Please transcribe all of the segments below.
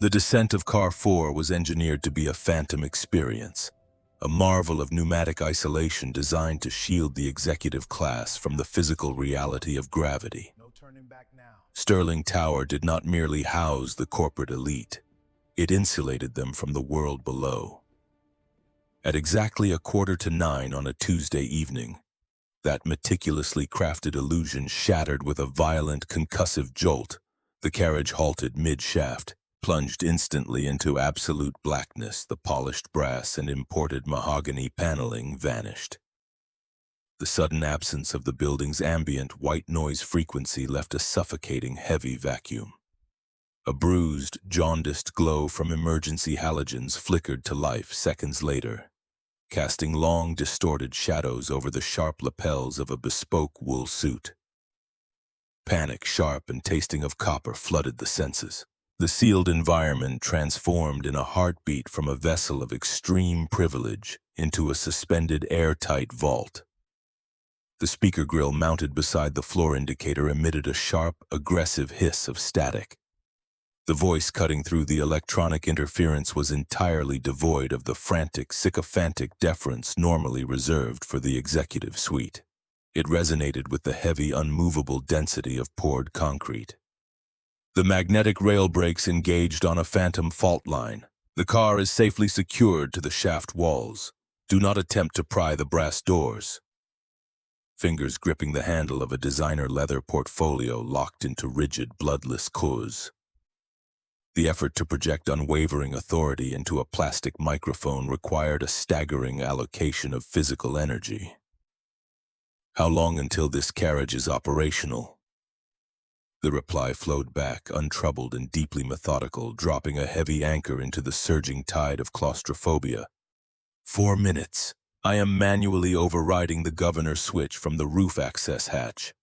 The descent of Car 4 was engineered to be a phantom experience, a marvel of pneumatic isolation designed to shield the executive class from the physical reality of gravity. No turning back now. Sterling Tower did not merely house the corporate elite, it insulated them from the world below. At exactly 8:45 on a Tuesday evening, that meticulously crafted illusion shattered with a violent concussive jolt. The carriage halted mid-shaft, plunged instantly into absolute blackness. The polished brass and imported mahogany paneling vanished. The sudden absence of the building's ambient white noise frequency left a suffocating heavy vacuum. A bruised, jaundiced glow from emergency halogens flickered to life seconds later, casting long, distorted shadows over the sharp lapels of a bespoke wool suit. Panic, sharp and tasting of copper, flooded the senses. The sealed environment transformed in a heartbeat from a vessel of extreme privilege into a suspended airtight vault. The speaker grill mounted beside the floor indicator emitted a sharp, aggressive hiss of static. The voice cutting through the electronic interference was entirely devoid of the frantic, sycophantic deference normally reserved for the executive suite. It resonated with the heavy, unmovable density of poured concrete. The magnetic rail brakes engaged on a phantom fault line. The car is safely secured to the shaft walls. Do not attempt to pry the brass doors. Fingers gripping the handle of a designer leather portfolio locked into rigid, bloodless cause. The effort to project unwavering authority into a plastic microphone required a staggering allocation of physical energy. How long until this carriage is operational? The reply flowed back, untroubled and deeply methodical, dropping a heavy anchor into the surging tide of claustrophobia. 4 minutes. I am manually overriding the governor switch from the roof access hatch.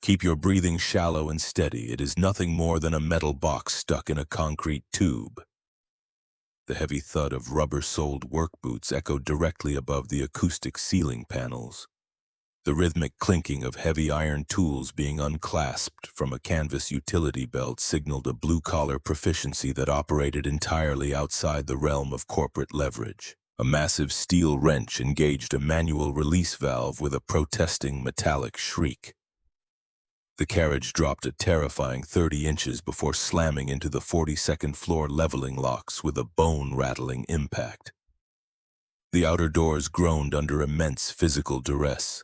Keep your breathing shallow and steady. It is nothing more than a metal box stuck in a concrete tube. The heavy thud of rubber-soled work boots echoed directly above the acoustic ceiling panels. The rhythmic clinking of heavy iron tools being unclasped from a canvas utility belt signaled a blue-collar proficiency that operated entirely outside the realm of corporate leverage. A massive steel wrench engaged a manual release valve with a protesting metallic shriek. The carriage dropped a terrifying 30 inches before slamming into the 42nd floor leveling locks with a bone-rattling impact. The outer doors groaned under immense physical duress,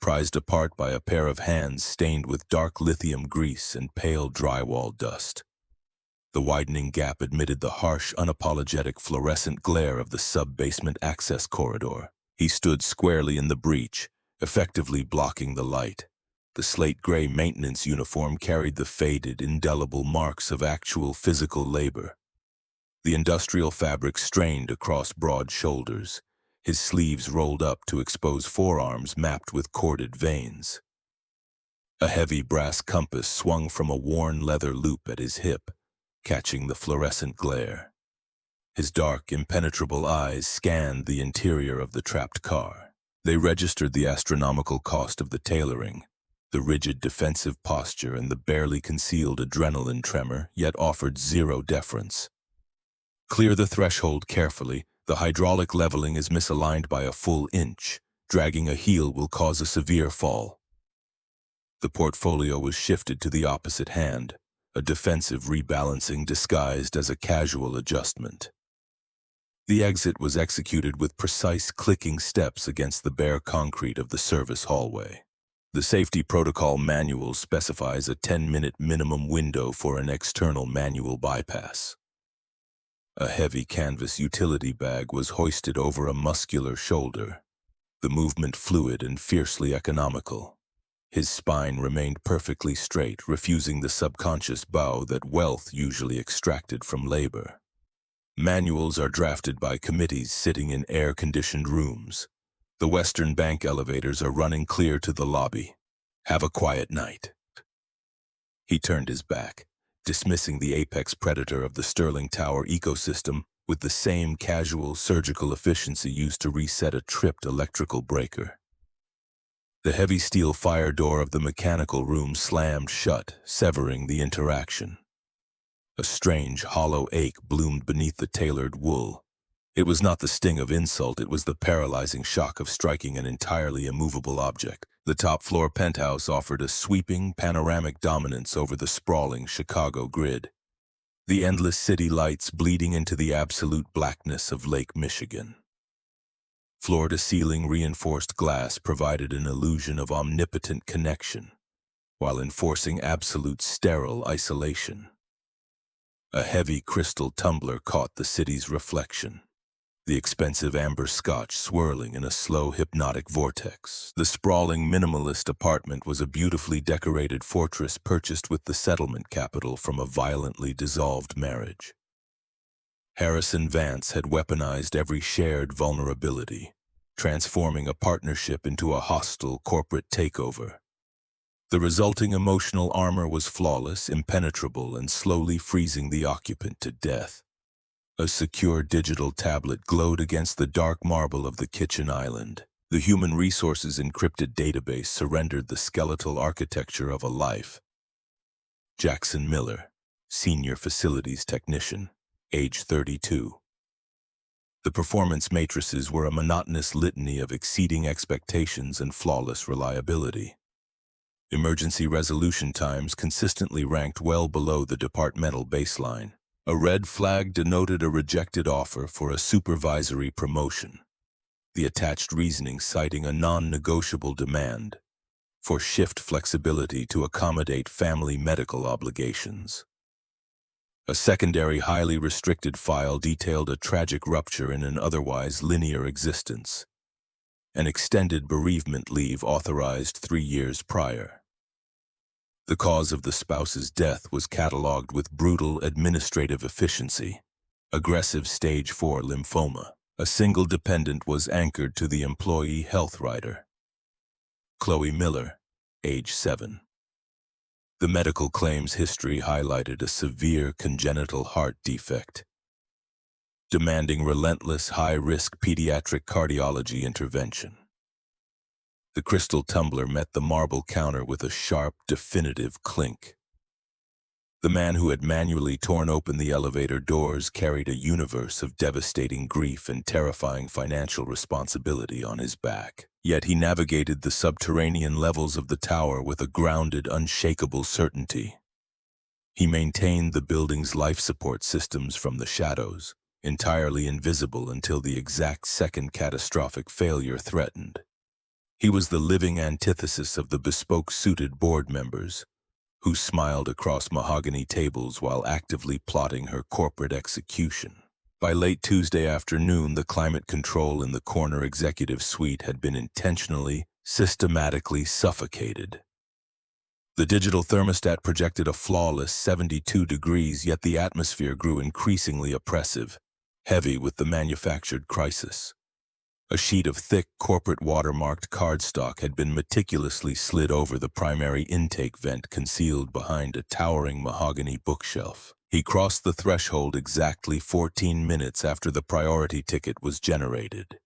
prized apart by a pair of hands stained with dark lithium grease and pale drywall dust. The widening gap admitted the harsh, unapologetic fluorescent glare of the sub-basement access corridor. He stood squarely in the breach, effectively blocking the light. The slate-gray maintenance uniform carried the faded, indelible marks of actual physical labor. The industrial fabric strained across broad shoulders, his sleeves rolled up to expose forearms mapped with corded veins. A heavy brass compass swung from a worn leather loop at his hip, catching the fluorescent glare. His dark, impenetrable eyes scanned the interior of the trapped car. They registered the astronomical cost of the tailoring, the rigid defensive posture and the barely concealed adrenaline tremor, yet offered zero deference. Clear the threshold carefully. The hydraulic leveling is misaligned by a full inch. Dragging a heel will cause a severe fall. The portfolio was shifted to the opposite hand, a defensive rebalancing disguised as a casual adjustment. The exit was executed with precise clicking steps against the bare concrete of the service hallway. The safety protocol manual specifies a 10-minute minimum window for an external manual bypass. A heavy canvas utility bag was hoisted over a muscular shoulder, the movement fluid and fiercely economical. His spine remained perfectly straight, refusing the subconscious bow that wealth usually extracted from labor. Manuals are drafted by committees sitting in air-conditioned rooms. The Western Bank elevators are running clear to the lobby. Have a quiet night. He turned his back, dismissing the apex predator of the Sterling Tower ecosystem with the same casual surgical efficiency used to reset a tripped electrical breaker. The heavy steel fire door of the mechanical room slammed shut, severing the interaction. A strange, hollow ache bloomed beneath the tailored wool. It was not the sting of insult, it was the paralyzing shock of striking an entirely immovable object. The top-floor penthouse offered a sweeping, panoramic dominance over the sprawling Chicago grid. The endless city lights bleeding into the absolute blackness of Lake Michigan. Floor-to-ceiling reinforced glass provided an illusion of omnipotent connection, while enforcing absolute sterile isolation. A heavy crystal tumbler caught the city's reflection, the expensive amber scotch swirling in a slow hypnotic vortex. The sprawling minimalist apartment was a beautifully decorated fortress purchased with the settlement capital from a violently dissolved marriage. Harrison Vance had weaponized every shared vulnerability, transforming a partnership into a hostile corporate takeover. The resulting emotional armor was flawless, impenetrable, and slowly freezing the occupant to death. A secure digital tablet glowed against the dark marble of the kitchen island. The human resources encrypted database surrendered the skeletal architecture of a life. Jackson Miller, Senior Facilities Technician, age 32. The performance matrices were a monotonous litany of exceeding expectations and flawless reliability. Emergency resolution times consistently ranked well below the departmental baseline. A red flag denoted a rejected offer for a supervisory promotion, the attached reasoning citing a non-negotiable demand for shift flexibility to accommodate family medical obligations. A secondary highly restricted file detailed a tragic rupture in an otherwise linear existence, an extended bereavement leave authorized 3 years prior. The cause of the spouse's death was catalogued with brutal administrative efficiency, aggressive stage 4 lymphoma. A single dependent was anchored to the employee health rider. Chloe Miller, age 7. The medical claims history highlighted a severe congenital heart defect, demanding relentless high-risk pediatric cardiology intervention. The crystal tumbler met the marble counter with a sharp, definitive clink. The man who had manually torn open the elevator doors carried a universe of devastating grief and terrifying financial responsibility on his back. Yet he navigated the subterranean levels of the tower with a grounded, unshakable certainty. He maintained the building's life support systems from the shadows, entirely invisible until the exact second catastrophic failure threatened. He was the living antithesis of the bespoke-suited board members, who smiled across mahogany tables while actively plotting her corporate execution. By late Tuesday afternoon, the climate control in the corner executive suite had been intentionally, systematically suffocated. The digital thermostat projected a flawless 72 degrees, yet the atmosphere grew increasingly oppressive, heavy with the manufactured crisis. A sheet of thick, corporate watermarked cardstock had been meticulously slid over the primary intake vent concealed behind a towering mahogany bookshelf. He crossed the threshold exactly 14 minutes after the priority ticket was generated.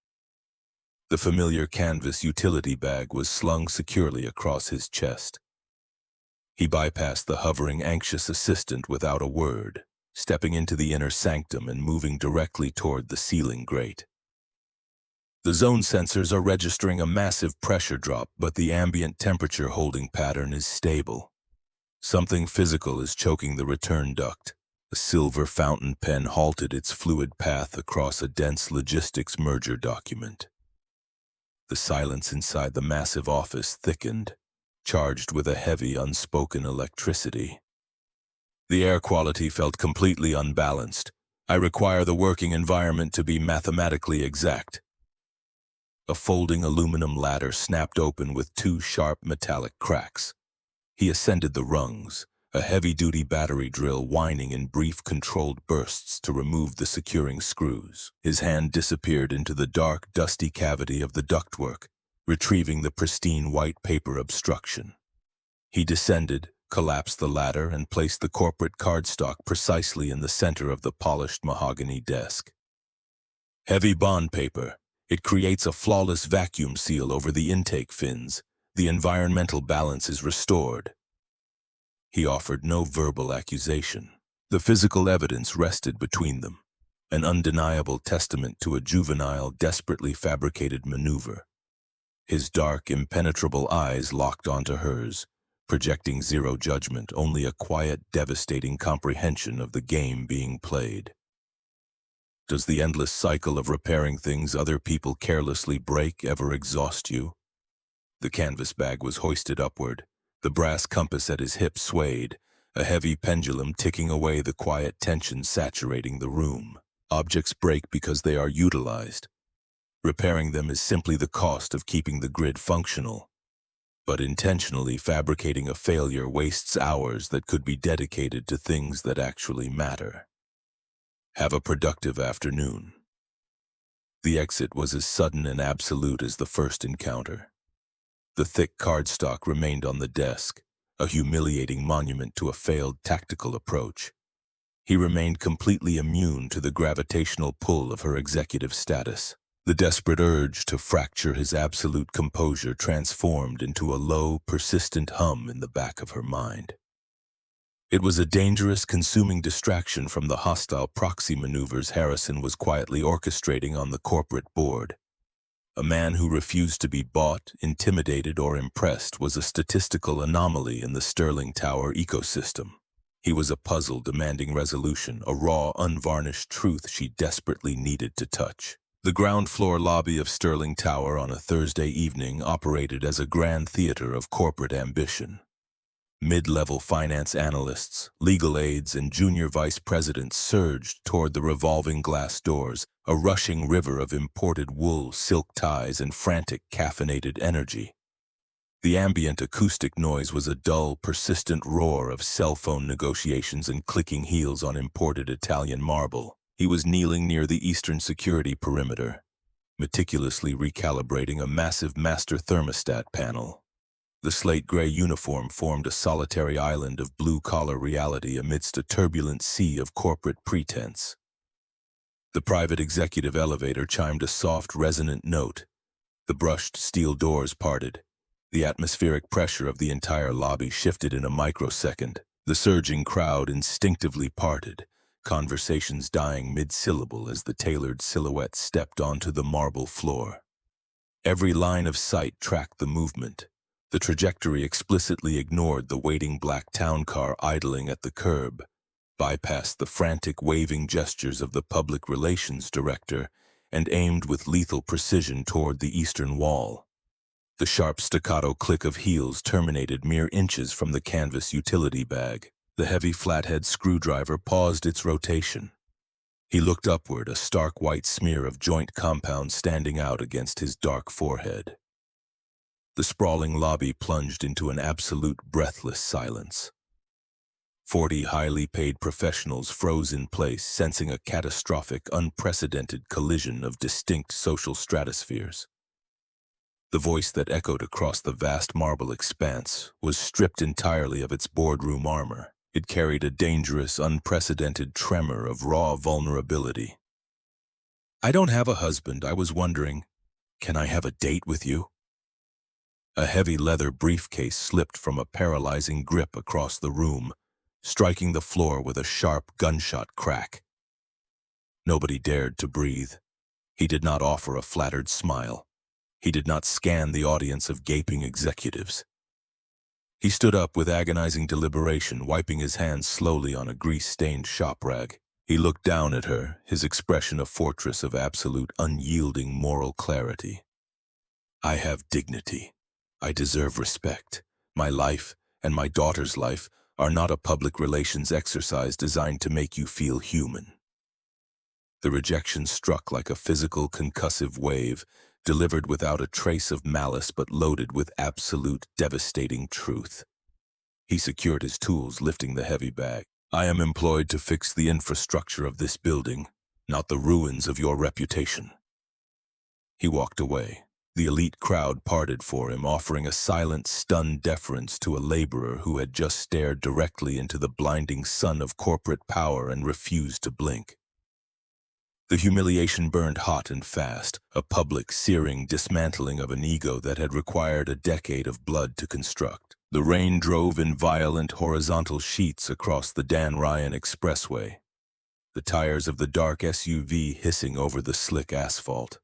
The familiar canvas utility bag was slung securely across his chest. He bypassed the hovering, anxious assistant without a word, stepping into the inner sanctum and moving directly toward the ceiling grate. The zone sensors are registering a massive pressure drop, but the ambient temperature holding pattern is stable. Something physical is choking the return duct. A silver fountain pen halted its fluid path across a dense logistics merger document. The silence inside the massive office thickened, charged with a heavy, unspoken electricity. The air quality felt completely unbalanced. I require the working environment to be mathematically exact. A folding aluminum ladder snapped open with 2 sharp metallic cracks. He ascended the rungs, a heavy-duty battery drill whining in brief, controlled bursts to remove the securing screws. His hand disappeared into the dark, dusty cavity of the ductwork, retrieving the pristine white paper obstruction. He descended, collapsed the ladder, and placed the corporate cardstock precisely in the center of the polished mahogany desk. Heavy bond paper. It creates a flawless vacuum seal over the intake fins. The environmental balance is restored. He offered no verbal accusation, The physical evidence rested between them, an undeniable testament to a juvenile, desperately fabricated maneuver. His dark, impenetrable eyes locked onto hers, projecting zero judgment, only a quiet, devastating comprehension of the game being played. Does the endless cycle of repairing things other people carelessly break ever exhaust you? The canvas bag was hoisted upward, the brass compass at his hip swayed, a heavy pendulum ticking away the quiet tension saturating the room. Objects break because they are utilized. Repairing them is simply the cost of keeping the grid functional. But intentionally fabricating a failure wastes hours that could be dedicated to things that actually matter. Have a productive afternoon. The exit was as sudden and absolute as the first encounter. The thick cardstock remained on the desk, a humiliating monument to a failed tactical approach. He remained completely immune to the gravitational pull of her executive status. The desperate urge to fracture his absolute composure transformed into a low, persistent hum in the back of her mind. It was a dangerous, consuming distraction from the hostile proxy maneuvers Harrison was quietly orchestrating on the corporate board. A man who refused to be bought, intimidated, or impressed was a statistical anomaly in the Sterling Tower ecosystem. He was a puzzle demanding resolution, a raw, unvarnished truth she desperately needed to touch. The ground floor lobby of Sterling Tower on a Thursday evening operated as a grand theater of corporate ambition. Mid-level finance analysts, legal aides, and junior vice presidents surged toward the revolving glass doors, a rushing river of imported wool, silk ties, and frantic caffeinated energy. The ambient acoustic noise was a dull, persistent roar of cell phone negotiations and clicking heels on imported Italian marble. He was kneeling near the eastern security perimeter, meticulously recalibrating a massive master thermostat panel. The slate-gray uniform formed a solitary island of blue-collar reality amidst a turbulent sea of corporate pretense. The private executive elevator chimed a soft, resonant note. The brushed steel doors parted. The atmospheric pressure of the entire lobby shifted in a microsecond. The surging crowd instinctively parted, conversations dying mid-syllable as the tailored silhouette stepped onto the marble floor. Every line of sight tracked the movement. The trajectory explicitly ignored the waiting black town car idling at the curb, bypassed the frantic waving gestures of the public relations director, and aimed with lethal precision toward the eastern wall. The sharp staccato click of heels terminated mere inches from the canvas utility bag. The heavy flathead screwdriver paused its rotation. He looked upward, a stark white smear of joint compound standing out against his dark forehead. The sprawling lobby plunged into an absolute breathless silence. 40 highly paid professionals froze in place, sensing a catastrophic, unprecedented collision of distinct social stratospheres. The voice that echoed across the vast marble expanse was stripped entirely of its boardroom armor. It carried a dangerous, unprecedented tremor of raw vulnerability. "I don't have a husband. I was wondering, can I have a date with you?" A heavy leather briefcase slipped from a paralyzing grip across the room, striking the floor with a sharp gunshot crack. Nobody dared to breathe. He did not offer a flattered smile. He did not scan the audience of gaping executives. He stood up with agonizing deliberation, wiping his hands slowly on a grease-stained shop rag. He looked down at her, his expression a fortress of absolute, unyielding moral clarity. "I have dignity. I deserve respect. My life and my daughter's life are not a public relations exercise designed to make you feel human." The rejection struck like a physical concussive wave, delivered without a trace of malice but loaded with absolute, devastating truth. He secured his tools, lifting the heavy bag. "I am employed to fix the infrastructure of this building, not the ruins of your reputation." He walked away. The elite crowd parted for him, offering a silent, stunned deference to a laborer who had just stared directly into the blinding sun of corporate power and refused to blink. The humiliation burned hot and fast, a public, searing dismantling of an ego that had required a decade of blood to construct. The rain drove in violent horizontal sheets across the Dan Ryan Expressway, the tires of the dark SUV hissing over the slick asphalt.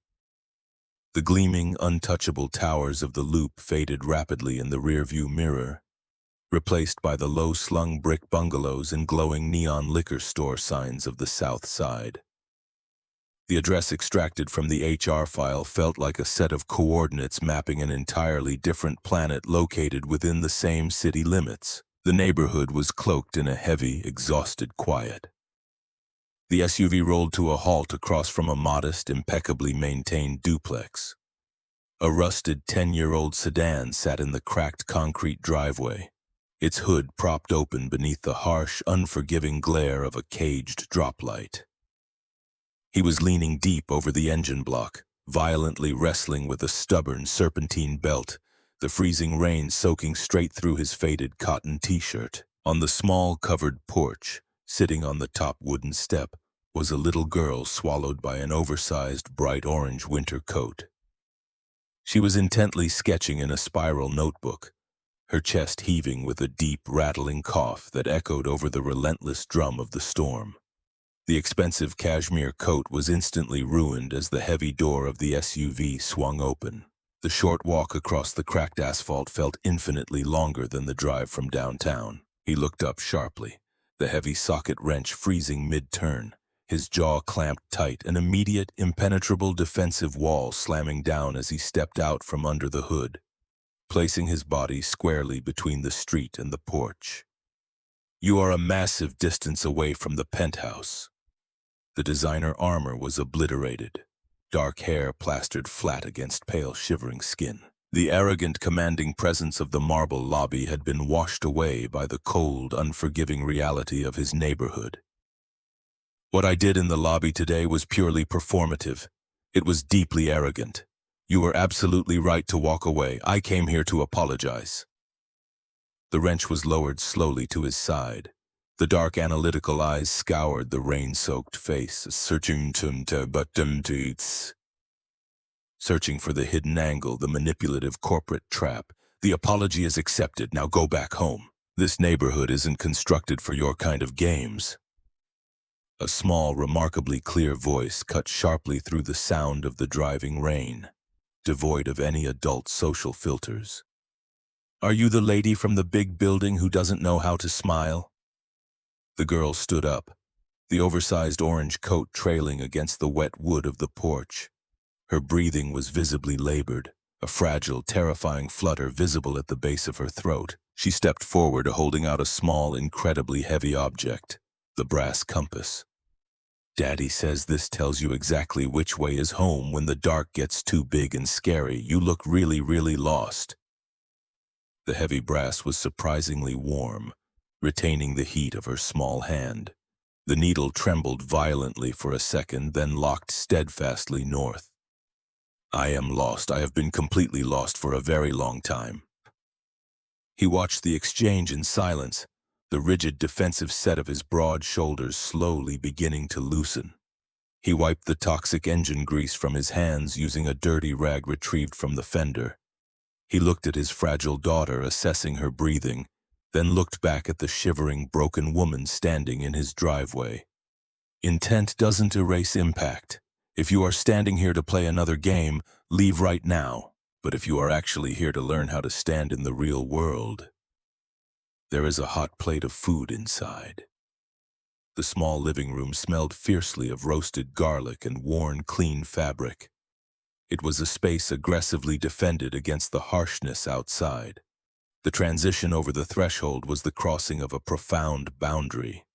The gleaming, untouchable towers of the loop faded rapidly in the rearview mirror, replaced by the low-slung brick bungalows and glowing neon liquor store signs of the South Side. The address extracted from the HR file felt like a set of coordinates mapping an entirely different planet located within the same city limits. The neighborhood was cloaked in a heavy, exhausted quiet. The SUV rolled to a halt across from a modest, impeccably maintained duplex. A rusted 10-year-old sedan sat in the cracked concrete driveway, its hood propped open beneath the harsh, unforgiving glare of a caged droplight. He was leaning deep over the engine block, violently wrestling with a stubborn serpentine belt, the freezing rain soaking straight through his faded cotton t-shirt. On the small, covered porch, sitting on the top wooden step, was a little girl swallowed by an oversized, bright orange winter coat. She was intently sketching in a spiral notebook, her chest heaving with a deep, rattling cough that echoed over the relentless drum of the storm. The expensive cashmere coat was instantly ruined as the heavy door of the SUV swung open. The short walk across the cracked asphalt felt infinitely longer than the drive from downtown. He looked up sharply, the heavy socket wrench freezing mid-turn, his jaw clamped tight, an immediate, impenetrable defensive wall slamming down as he stepped out from under the hood, placing his body squarely between the street and the porch. "You are a massive distance away from the penthouse." The designer armor was obliterated, dark hair plastered flat against pale, shivering skin. The arrogant, commanding presence of the marble lobby had been washed away by the cold, unforgiving reality of his neighborhood. "What I did in the lobby today was purely performative. It was deeply arrogant. You were absolutely right to walk away. I came here to apologize." The wrench was lowered slowly to his side. The dark, analytical eyes scoured the rain-soaked face, searching for the hidden angle, the manipulative corporate trap. "The apology is accepted. Now go back home. This neighborhood isn't constructed for your kind of games." A small, remarkably clear voice cut sharply through the sound of the driving rain, devoid of any adult social filters. "Are you the lady from the big building who doesn't know how to smile?" The girl stood up, the oversized orange coat trailing against the wet wood of the porch. Her breathing was visibly labored, a fragile, terrifying flutter visible at the base of her throat. She stepped forward, holding out a small, incredibly heavy object, the brass compass. "Daddy says this tells you exactly which way is home when the dark gets too big and scary. You look really, really lost." The heavy brass was surprisingly warm, retaining the heat of her small hand. The needle trembled violently for a second, then locked steadfastly north. "I am lost. I have been completely lost for a very long time." He watched the exchange in silence, the rigid defensive set of his broad shoulders slowly beginning to loosen. He wiped the toxic engine grease from his hands using a dirty rag retrieved from the fender. He looked at his fragile daughter, assessing her breathing, then looked back at the shivering, broken woman standing in his driveway. Intent doesn't erase impact. If you are standing here to play another game, leave right now. But if you are actually here to learn how to stand in the real world, there is a hot plate of food inside. The small living room smelled fiercely of roasted garlic and worn, clean fabric. It was a space aggressively defended against the harshness outside. The transition over the threshold was the crossing of a profound boundary.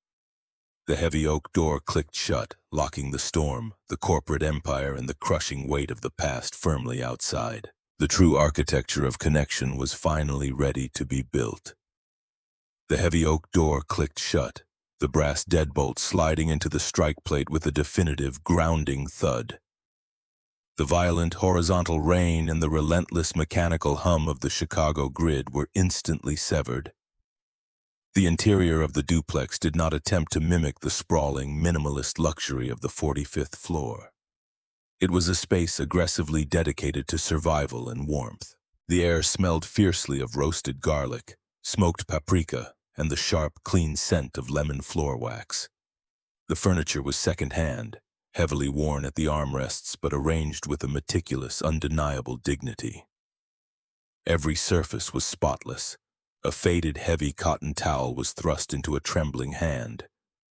The heavy oak door clicked shut, locking the storm, the corporate empire, and the crushing weight of the past firmly outside. The true architecture of connection was finally ready to be built. The heavy oak door clicked shut, the brass deadbolt sliding into the strike plate with a definitive, grounding thud. The violent horizontal rain and the relentless mechanical hum of the Chicago grid were instantly severed. The interior of the duplex did not attempt to mimic the sprawling, minimalist luxury of the 45th floor. It was a space aggressively dedicated to survival and warmth. The air smelled fiercely of roasted garlic, smoked paprika, and the sharp, clean scent of lemon floor wax. The furniture was second-hand, heavily worn at the armrests but arranged with a meticulous, undeniable dignity. Every surface was spotless. A faded, heavy cotton towel was thrust into a trembling hand.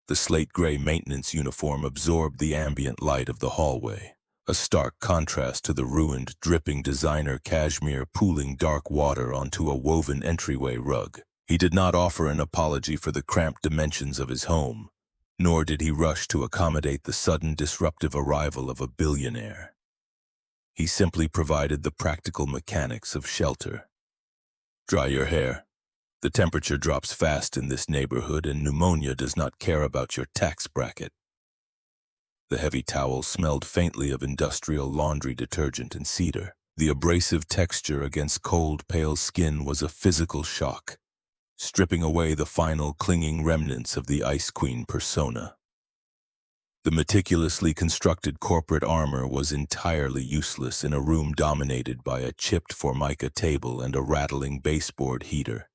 The slate-gray maintenance uniform absorbed the ambient light of the hallway, a stark contrast to the ruined, dripping designer cashmere pooling dark water onto a woven entryway rug. He did not offer an apology for the cramped dimensions of his home, nor did he rush to accommodate the sudden disruptive arrival of a billionaire. He simply provided the practical mechanics of shelter. Dry your hair. The temperature drops fast in this neighborhood, and pneumonia does not care about your tax bracket. The heavy towel smelled faintly of industrial laundry detergent and cedar. The abrasive texture against cold, pale skin was a physical shock, stripping away the final clinging remnants of the Ice Queen persona. The meticulously constructed corporate armor was entirely useless in a room dominated by a chipped formica table and a rattling baseboard heater.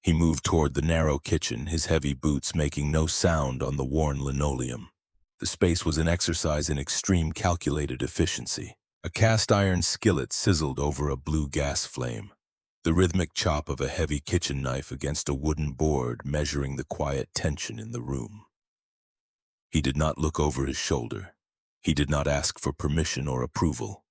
He moved toward the narrow kitchen, his heavy boots making no sound on the worn linoleum. The space was an exercise in extreme calculated efficiency. A cast-iron skillet sizzled over a blue gas flame, the rhythmic chop of a heavy kitchen knife against a wooden board measuring the quiet tension in the room. He did not look over his shoulder. He did not ask for permission or approval.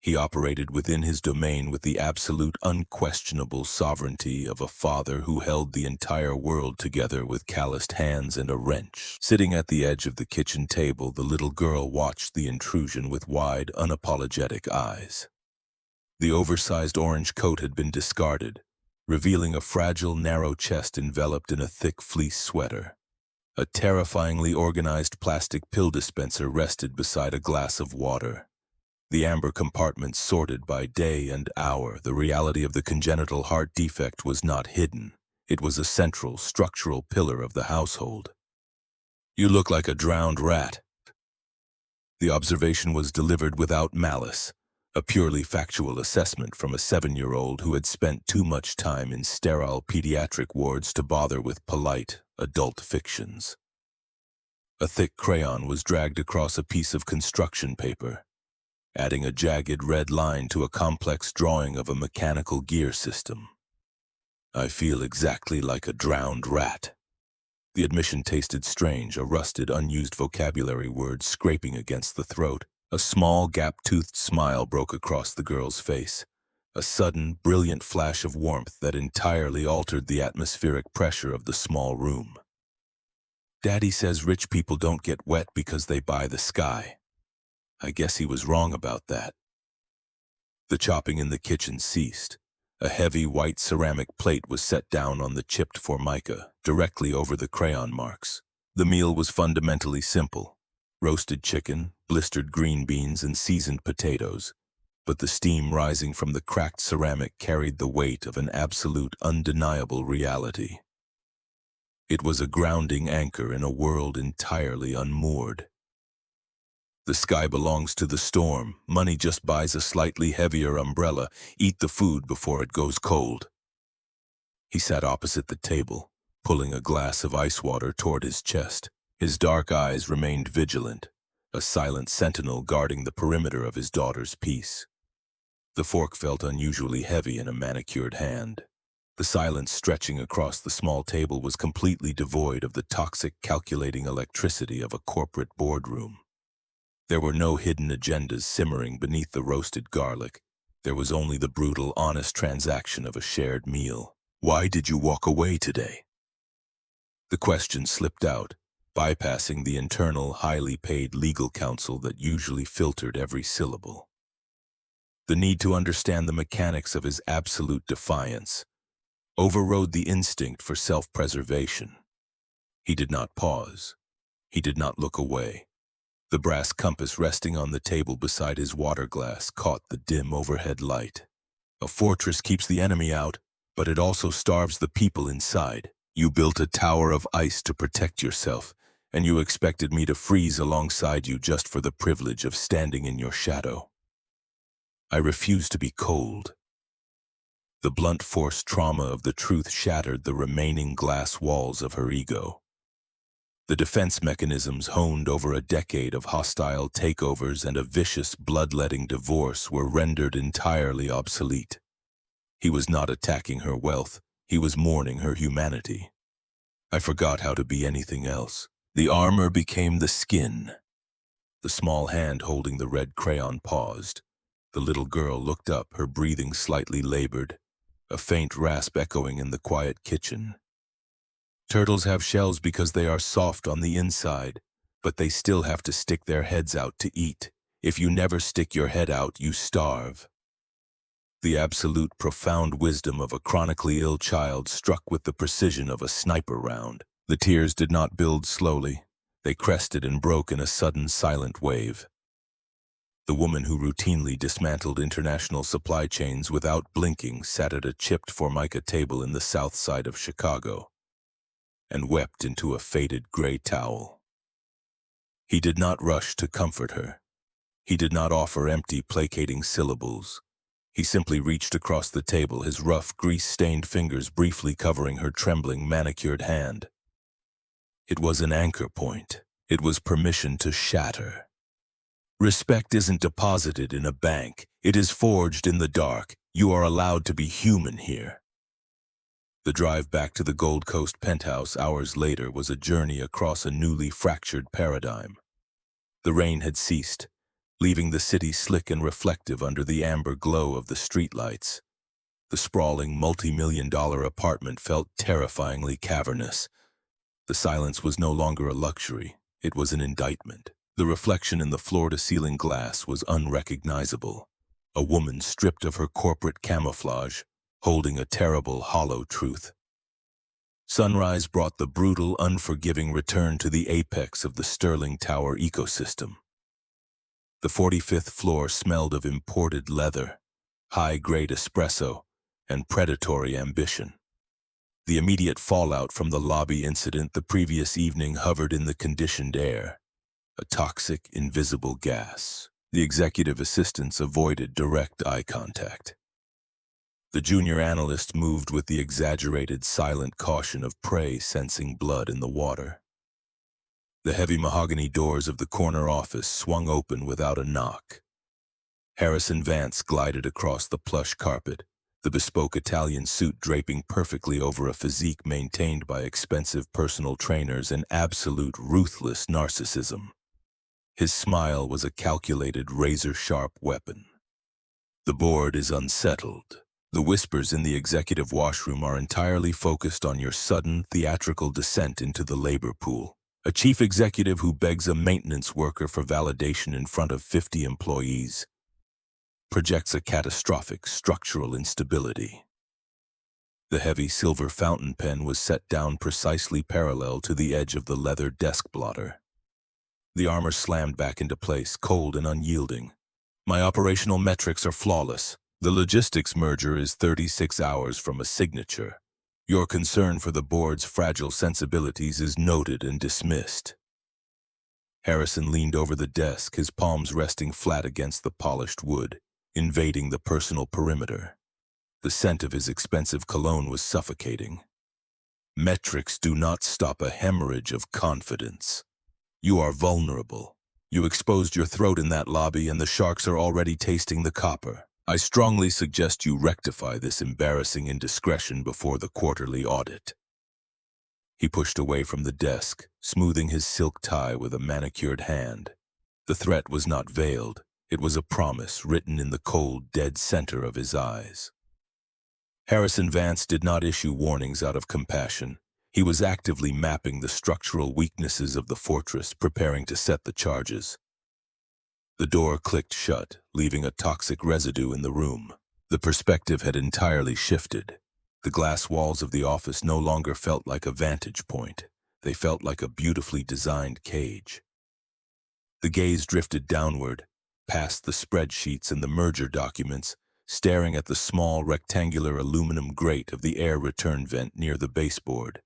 He operated within his domain with the absolute, unquestionable sovereignty of a father who held the entire world together with calloused hands and a wrench. Sitting at the edge of the kitchen table, the little girl watched the intrusion with wide, unapologetic eyes. The oversized orange coat had been discarded, revealing a fragile, narrow chest enveloped in a thick fleece sweater. A terrifyingly organized plastic pill dispenser rested beside a glass of water. The amber compartments sorted by day and hour. The reality of the congenital heart defect was not hidden. It was a central, structural pillar of the household. "You look like a drowned rat." The observation was delivered without malice, a purely factual assessment from a 7-year-old who had spent too much time in sterile pediatric wards to bother with polite, adult fictions. A thick crayon was dragged across a piece of construction paper, adding a jagged red line to a complex drawing of a mechanical gear system. "I feel exactly like a drowned rat." The admission tasted strange, a rusted, unused vocabulary word scraping against the throat. A small, gap-toothed smile broke across the girl's face, a sudden, brilliant flash of warmth that entirely altered the atmospheric pressure of the small room. "Daddy says rich people don't get wet because they buy the sky. I guess he was wrong about that." The chopping in the kitchen ceased. A heavy white ceramic plate was set down on the chipped formica, directly over the crayon marks. The meal was fundamentally simple: roasted chicken, blistered green beans, and seasoned potatoes. But the steam rising from the cracked ceramic carried the weight of an absolute, undeniable reality. It was a grounding anchor in a world entirely unmoored. The sky belongs to the storm. Money just buys a slightly heavier umbrella. Eat the food before it goes cold. He sat opposite the table, pulling a glass of ice water toward his chest. His dark eyes remained vigilant, a silent sentinel guarding the perimeter of his daughter's peace. The fork felt unusually heavy in a manicured hand. The silence stretching across the small table was completely devoid of the toxic, calculating electricity of a corporate boardroom. There were no hidden agendas simmering beneath the roasted garlic. There was only the brutal, honest transaction of a shared meal. "Why did you walk away today?" The question slipped out, bypassing the internal, highly paid legal counsel that usually filtered every syllable. The need to understand the mechanics of his absolute defiance overrode the instinct for self-preservation. He did not pause. He did not look away. The brass compass resting on the table beside his water glass caught the dim overhead light. "A fortress keeps the enemy out, but it also starves the people inside. You built a tower of ice to protect yourself, and you expected me to freeze alongside you just for the privilege of standing in your shadow. I refuse to be cold." The blunt force trauma of the truth shattered the remaining glass walls of her ego. The defense mechanisms honed over a decade of hostile takeovers and a vicious bloodletting divorce were rendered entirely obsolete. He was not attacking her wealth, he was mourning her humanity. I forgot how to be anything else. The armor became the skin. The small hand holding the red crayon paused. The little girl looked up, her breathing slightly labored, a faint rasp echoing in the quiet kitchen. Turtles have shells because they are soft on the inside, but they still have to stick their heads out to eat. If you never stick your head out, you starve. The absolute profound wisdom of a chronically ill child struck with the precision of a sniper round. The tears did not build slowly. They crested and broke in a sudden silent wave. The woman who routinely dismantled international supply chains without blinking sat at a chipped formica table in the south side of Chicago and wept into a faded gray towel. He did not rush to comfort her. He did not offer empty, placating syllables. He simply reached across the table, his rough, grease-stained fingers briefly covering her trembling, manicured hand. It was an anchor point. It was permission to shatter. Respect isn't deposited in a bank. It is forged in the dark. You are allowed to be human here. The drive back to the Gold Coast penthouse hours later was a journey across a newly fractured paradigm. The rain had ceased, leaving the city slick and reflective under the amber glow of the streetlights. The sprawling, multi-million-dollar apartment felt terrifyingly cavernous. The silence was no longer a luxury, it was an indictment. The reflection in the floor-to-ceiling glass was unrecognizable. A woman stripped of her corporate camouflage, holding a terrible, hollow truth. Sunrise brought the brutal, unforgiving return to the apex of the Sterling Tower ecosystem. The 45th floor smelled of imported leather, high-grade espresso, and predatory ambition. The immediate fallout from the lobby incident the previous evening hovered in the conditioned air, a toxic, invisible gas. The executive assistants avoided direct eye contact. The junior analyst moved with the exaggerated, silent caution of prey sensing blood in the water. The heavy mahogany doors of the corner office swung open without a knock. Harrison Vance glided across the plush carpet, the bespoke Italian suit draping perfectly over a physique maintained by expensive personal trainers and absolute ruthless narcissism. His smile was a calculated, razor-sharp weapon. The board is unsettled. The whispers in the executive washroom are entirely focused on your sudden, theatrical descent into the labor pool. A chief executive who begs a maintenance worker for validation in front of 50 employees projects a catastrophic structural instability. The heavy silver fountain pen was set down precisely parallel to the edge of the leather desk blotter. The armor slammed back into place, cold and unyielding. My operational metrics are flawless. The logistics merger is 36 hours from a signature. Your concern for the board's fragile sensibilities is noted and dismissed. Harrison leaned over the desk, his palms resting flat against the polished wood, invading the personal perimeter. The scent of his expensive cologne was suffocating. Metrics do not stop a hemorrhage of confidence. You are vulnerable. You exposed your throat in that lobby and the sharks are already tasting the copper. I strongly suggest you rectify this embarrassing indiscretion before the quarterly audit. He pushed away from the desk, smoothing his silk tie with a manicured hand. The threat was not veiled. It was a promise written in the cold, dead center of his eyes. Harrison Vance did not issue warnings out of compassion. He was actively mapping the structural weaknesses of the fortress, preparing to set the charges. The door clicked shut, leaving a toxic residue in the room. The perspective had entirely shifted. The glass walls of the office no longer felt like a vantage point. They felt like a beautifully designed cage. The gaze drifted downward, past the spreadsheets and the merger documents, staring at the small rectangular aluminum grate of the air return vent near the baseboard.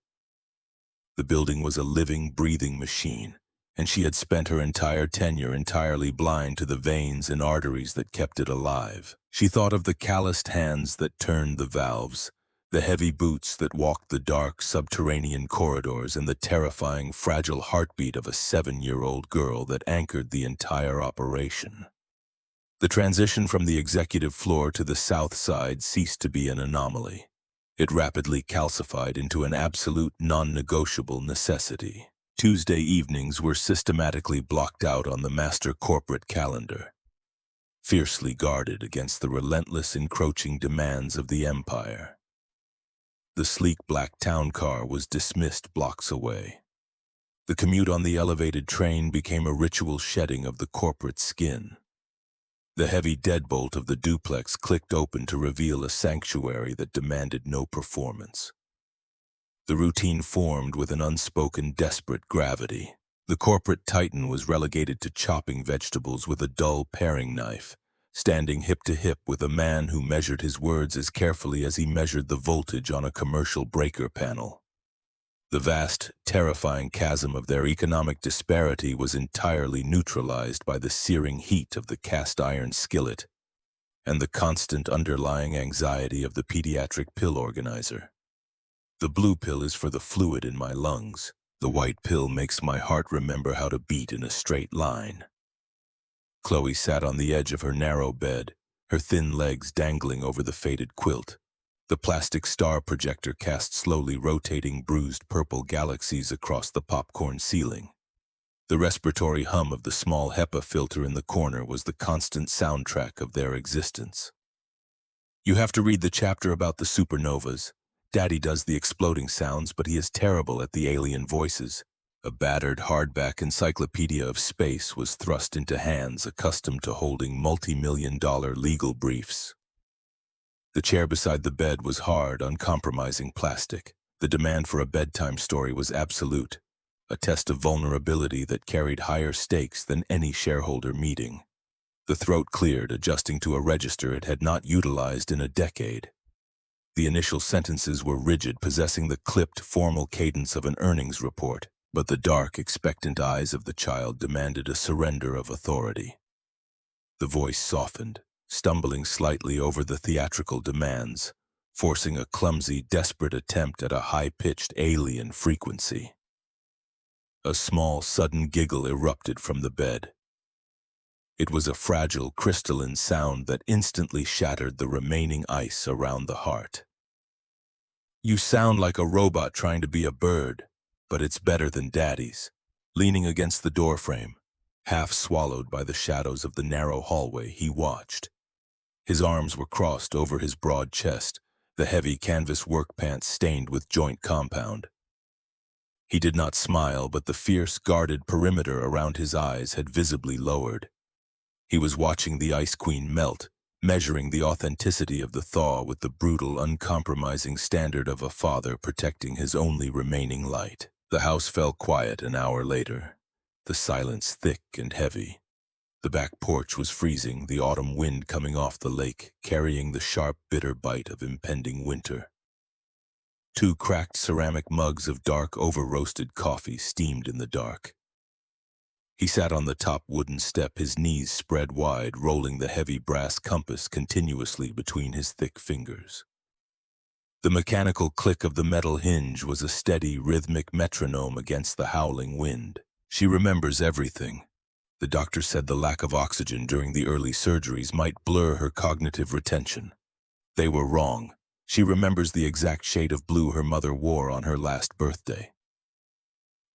The building was a living, breathing machine, and she had spent her entire tenure entirely blind to the veins and arteries that kept it alive. She thought of the calloused hands that turned the valves, the heavy boots that walked the dark subterranean corridors, and the terrifying, fragile heartbeat of a 7-year-old girl that anchored the entire operation. The transition from the executive floor to the south side ceased to be an anomaly. It rapidly calcified into an absolute non-negotiable necessity. Tuesday evenings were systematically blocked out on the master corporate calendar, fiercely guarded against the relentless encroaching demands of the empire. The sleek black town car was dismissed blocks away. The commute on the elevated train became a ritual shedding of the corporate skin. The heavy deadbolt of the duplex clicked open to reveal a sanctuary that demanded no performance. The routine formed with an unspoken, desperate gravity. The corporate titan was relegated to chopping vegetables with a dull paring knife, standing hip to hip with a man who measured his words as carefully as he measured the voltage on a commercial breaker panel. The vast, terrifying chasm of their economic disparity was entirely neutralized by the searing heat of the cast-iron skillet and the constant underlying anxiety of the pediatric pill organizer. The blue pill is for the fluid in my lungs. The white pill makes my heart remember how to beat in a straight line. Chloe sat on the edge of her narrow bed, her thin legs dangling over the faded quilt. The plastic star projector cast slowly rotating bruised purple galaxies across the popcorn ceiling. The respiratory hum of the small HEPA filter in the corner was the constant soundtrack of their existence. You have to read the chapter about the supernovas. Daddy does the exploding sounds, but he is terrible at the alien voices. A battered hardback encyclopedia of space was thrust into hands accustomed to holding multi-million-dollar legal briefs. The chair beside the bed was hard, uncompromising plastic. The demand for a bedtime story was absolute, a test of vulnerability that carried higher stakes than any shareholder meeting. The throat cleared, adjusting to a register it had not utilized in a decade. The initial sentences were rigid, possessing the clipped, formal cadence of an earnings report, but the dark, expectant eyes of the child demanded a surrender of authority. The voice softened, stumbling slightly over the theatrical demands, forcing a clumsy, desperate attempt at a high-pitched alien frequency. A small, sudden giggle erupted from the bed. It was a fragile, crystalline sound that instantly shattered the remaining ice around the heart. You sound like a robot trying to be a bird, but it's better than Daddy's. Leaning against the doorframe, half swallowed by the shadows of the narrow hallway, he watched. His arms were crossed over his broad chest, the heavy canvas work pants stained with joint compound. He did not smile, but the fierce, guarded perimeter around his eyes had visibly lowered. He was watching the Ice Queen melt, measuring the authenticity of the thaw with the brutal, uncompromising standard of a father protecting his only remaining light. The house fell quiet an hour later, the silence thick and heavy. The back porch was freezing, the autumn wind coming off the lake, carrying the sharp, bitter bite of impending winter. 2 cracked ceramic mugs of dark, over-roasted coffee steamed in the dark. He sat on the top wooden step, his knees spread wide, rolling the heavy brass compass continuously between his thick fingers. The mechanical click of the metal hinge was a steady, rhythmic metronome against the howling wind. She remembers everything. The doctor said the lack of oxygen during the early surgeries might blur her cognitive retention. They were wrong. She remembers the exact shade of blue her mother wore on her last birthday.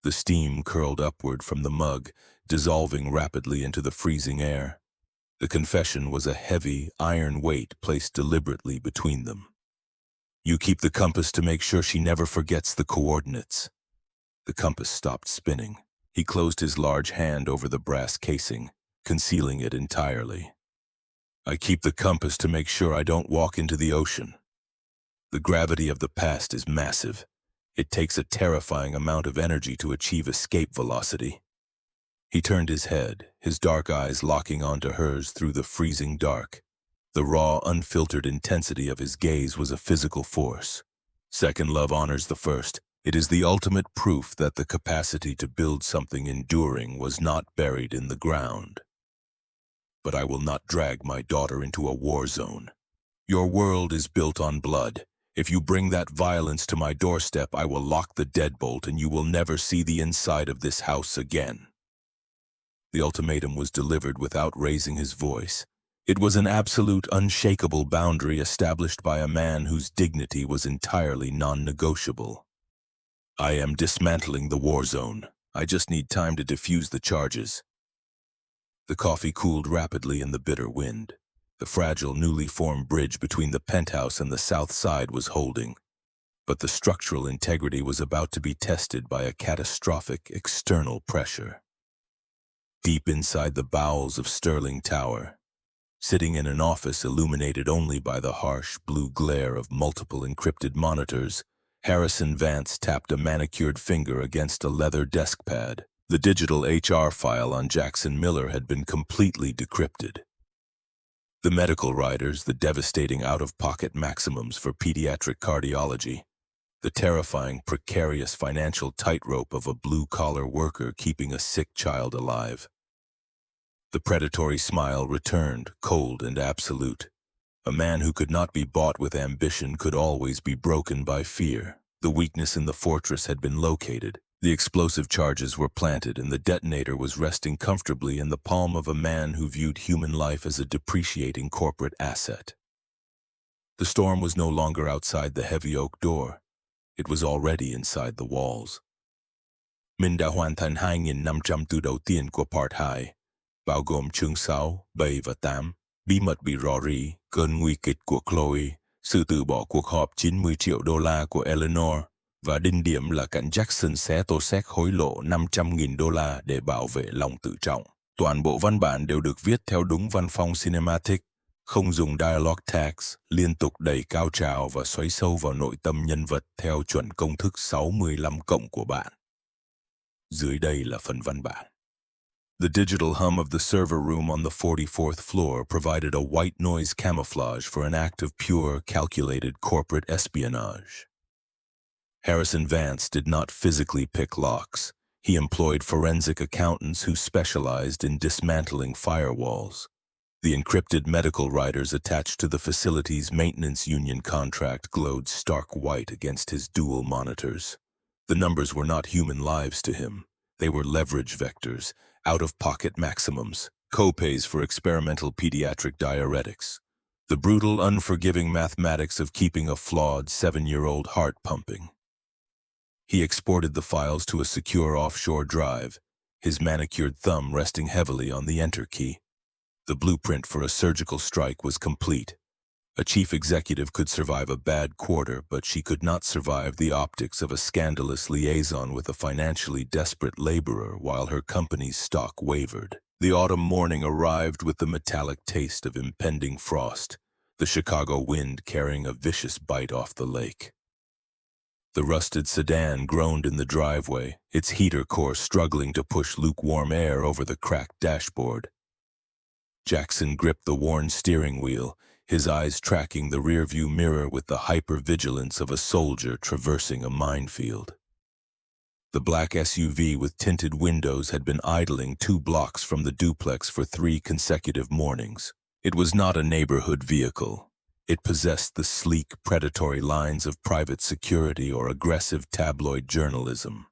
The steam curled upward from the mug, dissolving rapidly into the freezing air. The confession was a heavy, iron weight placed deliberately between them. You keep the compass to make sure she never forgets the coordinates. The compass stopped spinning. He closed his large hand over the brass casing, concealing it entirely. I keep the compass to make sure I don't walk into the ocean. The gravity of the past is massive. It takes a terrifying amount of energy to achieve escape velocity. He turned his head, his dark eyes locking onto hers through the freezing dark. The raw, unfiltered intensity of his gaze was a physical force. Second love honors the first. It is the ultimate proof that the capacity to build something enduring was not buried in the ground. but I will not drag my daughter into a war zone. Your world is built on blood. If you bring that violence to my doorstep, I will lock the deadbolt and you will never see the inside of this house again." The ultimatum was delivered without raising his voice. It was an absolute, unshakable boundary established by a man whose dignity was entirely non-negotiable. "I am dismantling the war zone. I just need time to defuse the charges." The coffee cooled rapidly in the bitter wind. The fragile, newly formed bridge between the penthouse and the south side was holding, but the structural integrity was about to be tested by a catastrophic external pressure. Deep inside the bowels of Sterling Tower, sitting in an office illuminated only by the harsh blue glare of multiple encrypted monitors, Harrison Vance tapped a manicured finger against a leather desk pad. The digital HR file on Jackson Miller had been completely decrypted. The medical riders, the devastating out-of-pocket maximums for pediatric cardiology, the terrifying, precarious financial tightrope of a blue-collar worker keeping a sick child alive. The predatory smile returned, cold and absolute. A man who could not be bought with ambition could always be broken by fear. The weakness in the fortress had been located. The explosive charges were planted and the detonator was resting comfortably in the palm of a man who viewed human life as a depreciating corporate asset. The storm was no longer outside the heavy oak door. It was already inside the walls. Mình đã hoàn thành 2.500 từ đầu tiên của Part 2, bao gồm chương 6, 7 và 8, bí mật bị rò rỉ, cơn nguy kịch của Chloe, sự từ bỏ cuộc họp 90 triệu đô la của Eleanor, và đỉnh điểm là cảnh Jackson xé tô xét hối lộ 500.000 đô la để bảo vệ lòng tự trọng. Toàn bộ văn bản đều được viết theo đúng văn phong cinematic, không dùng dialogue tags, liên tục đẩy cao trào và xoáy sâu vào nội tâm nhân vật theo chuẩn công thức 65 cộng của bạn. Dưới đây là phần văn bản. The digital hum of the server room on the 44th floor provided a white noise camouflage for an act of pure, calculated corporate espionage. Harrison Vance did not physically pick locks. He employed forensic accountants who specialized in dismantling firewalls. The encrypted medical writers attached to the facility's maintenance union contract glowed stark white against his dual monitors. The numbers were not human lives to him. They were leverage vectors, out-of-pocket maximums, co-pays for experimental pediatric diuretics. The brutal, unforgiving mathematics of keeping a flawed 7-year-old heart pumping. He exported the files to a secure offshore drive, his manicured thumb resting heavily on the enter key. The blueprint for a surgical strike was complete. A chief executive could survive a bad quarter, but she could not survive the optics of a scandalous liaison with a financially desperate laborer while her company's stock wavered. The autumn morning arrived with the metallic taste of impending frost, the Chicago wind carrying a vicious bite off the lake. The rusted sedan groaned in the driveway, its heater core struggling to push lukewarm air over the cracked dashboard. Jackson gripped the worn steering wheel, his eyes tracking the rearview mirror with the hypervigilance of a soldier traversing a minefield. The black SUV with tinted windows had been idling 2 blocks from the duplex for 3 consecutive mornings. It was not a neighborhood vehicle. It possessed the sleek, predatory lines of private security or aggressive tabloid journalism.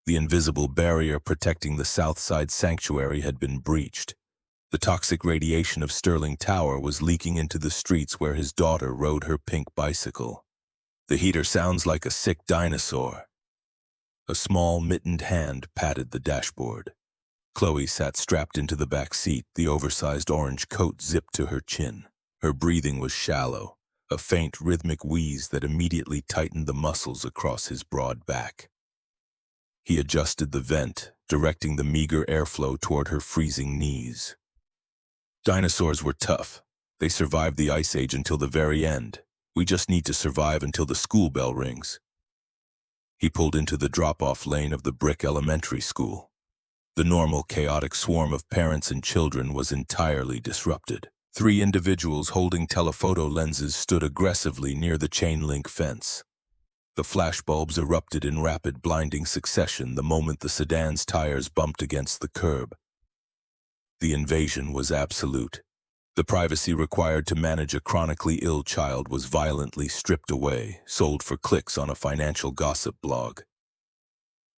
The invisible barrier protecting the Southside sanctuary had been breached. The toxic radiation of Sterling Tower was leaking into the streets where his daughter rode her pink bicycle. The heater sounds like a sick dinosaur. A small, mittened hand patted the dashboard. Chloe sat strapped into the back seat, the oversized orange coat zipped to her chin. Her breathing was shallow, a faint, rhythmic wheeze that immediately tightened the muscles across his broad back. He adjusted the vent, directing the meager airflow toward her freezing knees. Dinosaurs were tough. They survived the Ice Age until the very end. We just need to survive until the school bell rings. He pulled into the drop-off lane of the brick elementary school. The normal, chaotic swarm of parents and children was entirely disrupted. 3 individuals holding telephoto lenses stood aggressively near the chain-link fence. The flashbulbs erupted in rapid, blinding succession the moment the sedan's tires bumped against the curb. The invasion was absolute. The privacy required to manage a chronically ill child was violently stripped away, sold for clicks on a financial gossip blog.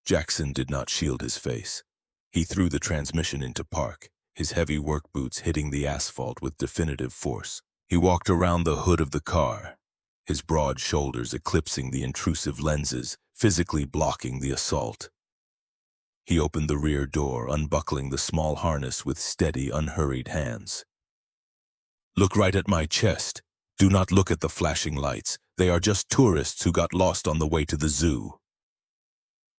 Jackson did not shield his face. He threw the transmission into park, his heavy work boots hitting the asphalt with definitive force. He walked around the hood of the car, his broad shoulders eclipsing the intrusive lenses, physically blocking the assault. He opened the rear door, unbuckling the small harness with steady, unhurried hands. "Look right at my chest. Do not look at the flashing lights. They are just tourists who got lost on the way to the zoo."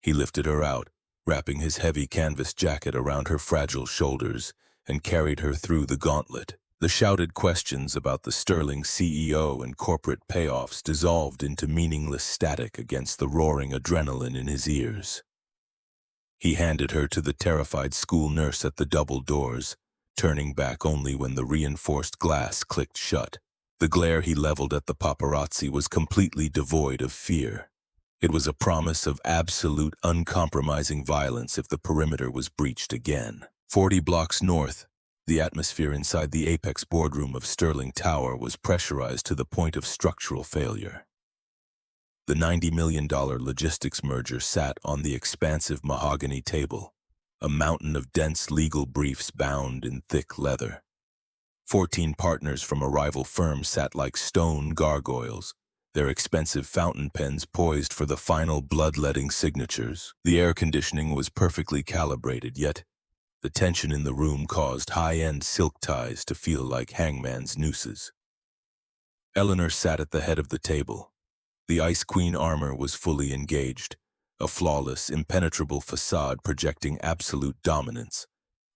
He lifted her out, wrapping his heavy canvas jacket around her fragile shoulders, and carried her through the gauntlet. The shouted questions about the sterling CEO and corporate payoffs dissolved into meaningless static against the roaring adrenaline in his ears. He handed her to the terrified school nurse at the double doors, turning back only when the reinforced glass clicked shut. The glare he leveled at the paparazzi was completely devoid of fear. It was a promise of absolute, uncompromising violence if the perimeter was breached again. 40 blocks north, the atmosphere inside the apex boardroom of Sterling Tower was pressurized to the point of structural failure. The $90 million logistics merger sat on the expansive mahogany table, a mountain of dense legal briefs bound in thick leather. 14 partners from a rival firm sat like stone gargoyles, their expensive fountain pens poised for the final bloodletting signatures. The air conditioning was perfectly calibrated, yet the tension in the room caused high-end silk ties to feel like hangman's nooses. Eleanor sat at the head of the table. The Ice Queen armor was fully engaged, a flawless, impenetrable facade projecting absolute dominance.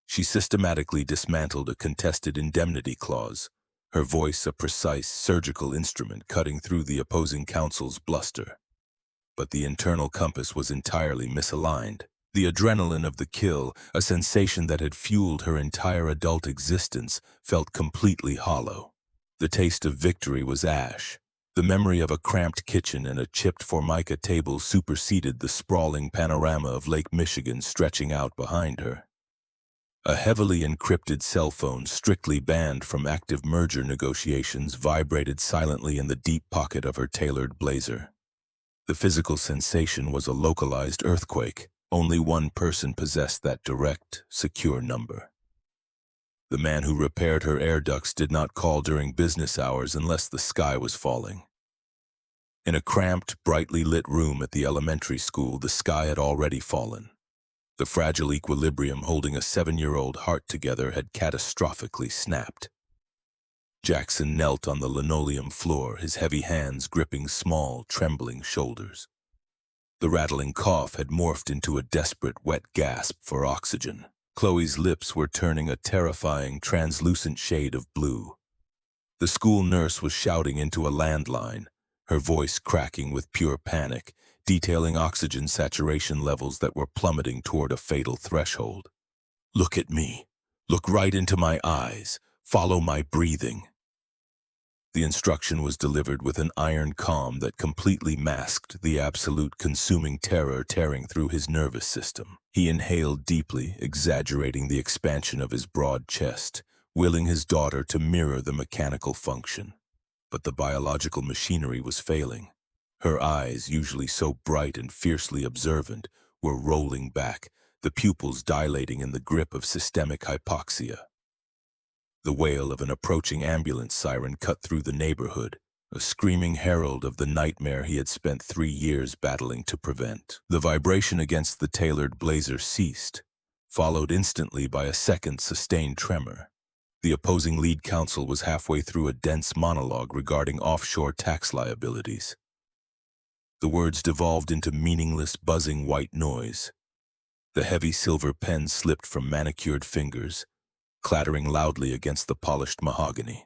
She systematically dismantled a contested indemnity clause, her voice a precise surgical instrument cutting through the opposing counsel's bluster. But the internal compass was entirely misaligned. The adrenaline of the kill, a sensation that had fueled her entire adult existence, felt completely hollow. The taste of victory was ash. The memory of a cramped kitchen and a chipped formica table superseded the sprawling panorama of Lake Michigan stretching out behind her. A heavily encrypted cell phone, strictly banned from active merger negotiations, vibrated silently in the deep pocket of her tailored blazer. The physical sensation was a localized earthquake. Only one person possessed that direct, secure number. The man who repaired her air ducts did not call during business hours unless the sky was falling. In a cramped, brightly lit room at the elementary school, the sky had already fallen. The fragile equilibrium holding a 7-year-old heart together had catastrophically snapped. Jackson knelt on the linoleum floor, his heavy hands gripping small, trembling shoulders. The rattling cough had morphed into a desperate, wet gasp for oxygen. Chloe's lips were turning a terrifying, translucent shade of blue. The school nurse was shouting into a landline, her voice cracking with pure panic, detailing oxygen saturation levels that were plummeting toward a fatal threshold. "Look at me. Look right into my eyes. Follow my breathing." The instruction was delivered with an iron calm that completely masked the absolute consuming terror tearing through his nervous system. He inhaled deeply, exaggerating the expansion of his broad chest, willing his daughter to mirror the mechanical function. But the biological machinery was failing. Her eyes, usually so bright and fiercely observant, were rolling back, the pupils dilating in the grip of systemic hypoxia. The wail of an approaching ambulance siren cut through the neighborhood, a screaming herald of the nightmare he had spent 3 years battling to prevent. The vibration against the tailored blazer ceased, followed instantly by a second sustained tremor. The opposing lead counsel was halfway through a dense monologue regarding offshore tax liabilities. The words devolved into meaningless, buzzing white noise. The heavy silver pen slipped from manicured fingers, clattering loudly against the polished mahogany.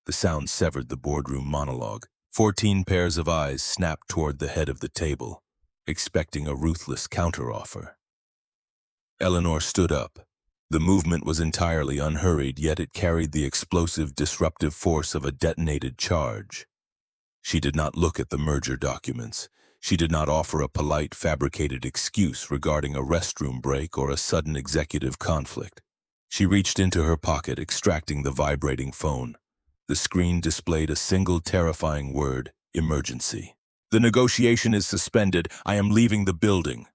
The sound severed the boardroom monologue. 14 pairs of eyes snapped toward the head of the table, expecting a ruthless counteroffer. Eleanor stood up. The movement was entirely unhurried, yet it carried the explosive, disruptive force of a detonated charge. She did not look at the merger documents. She did not offer a polite, fabricated excuse regarding a restroom break or a sudden executive conflict. She reached into her pocket, extracting the vibrating phone. The screen displayed a single terrifying word: emergency. "The negotiation is suspended. I am leaving the building."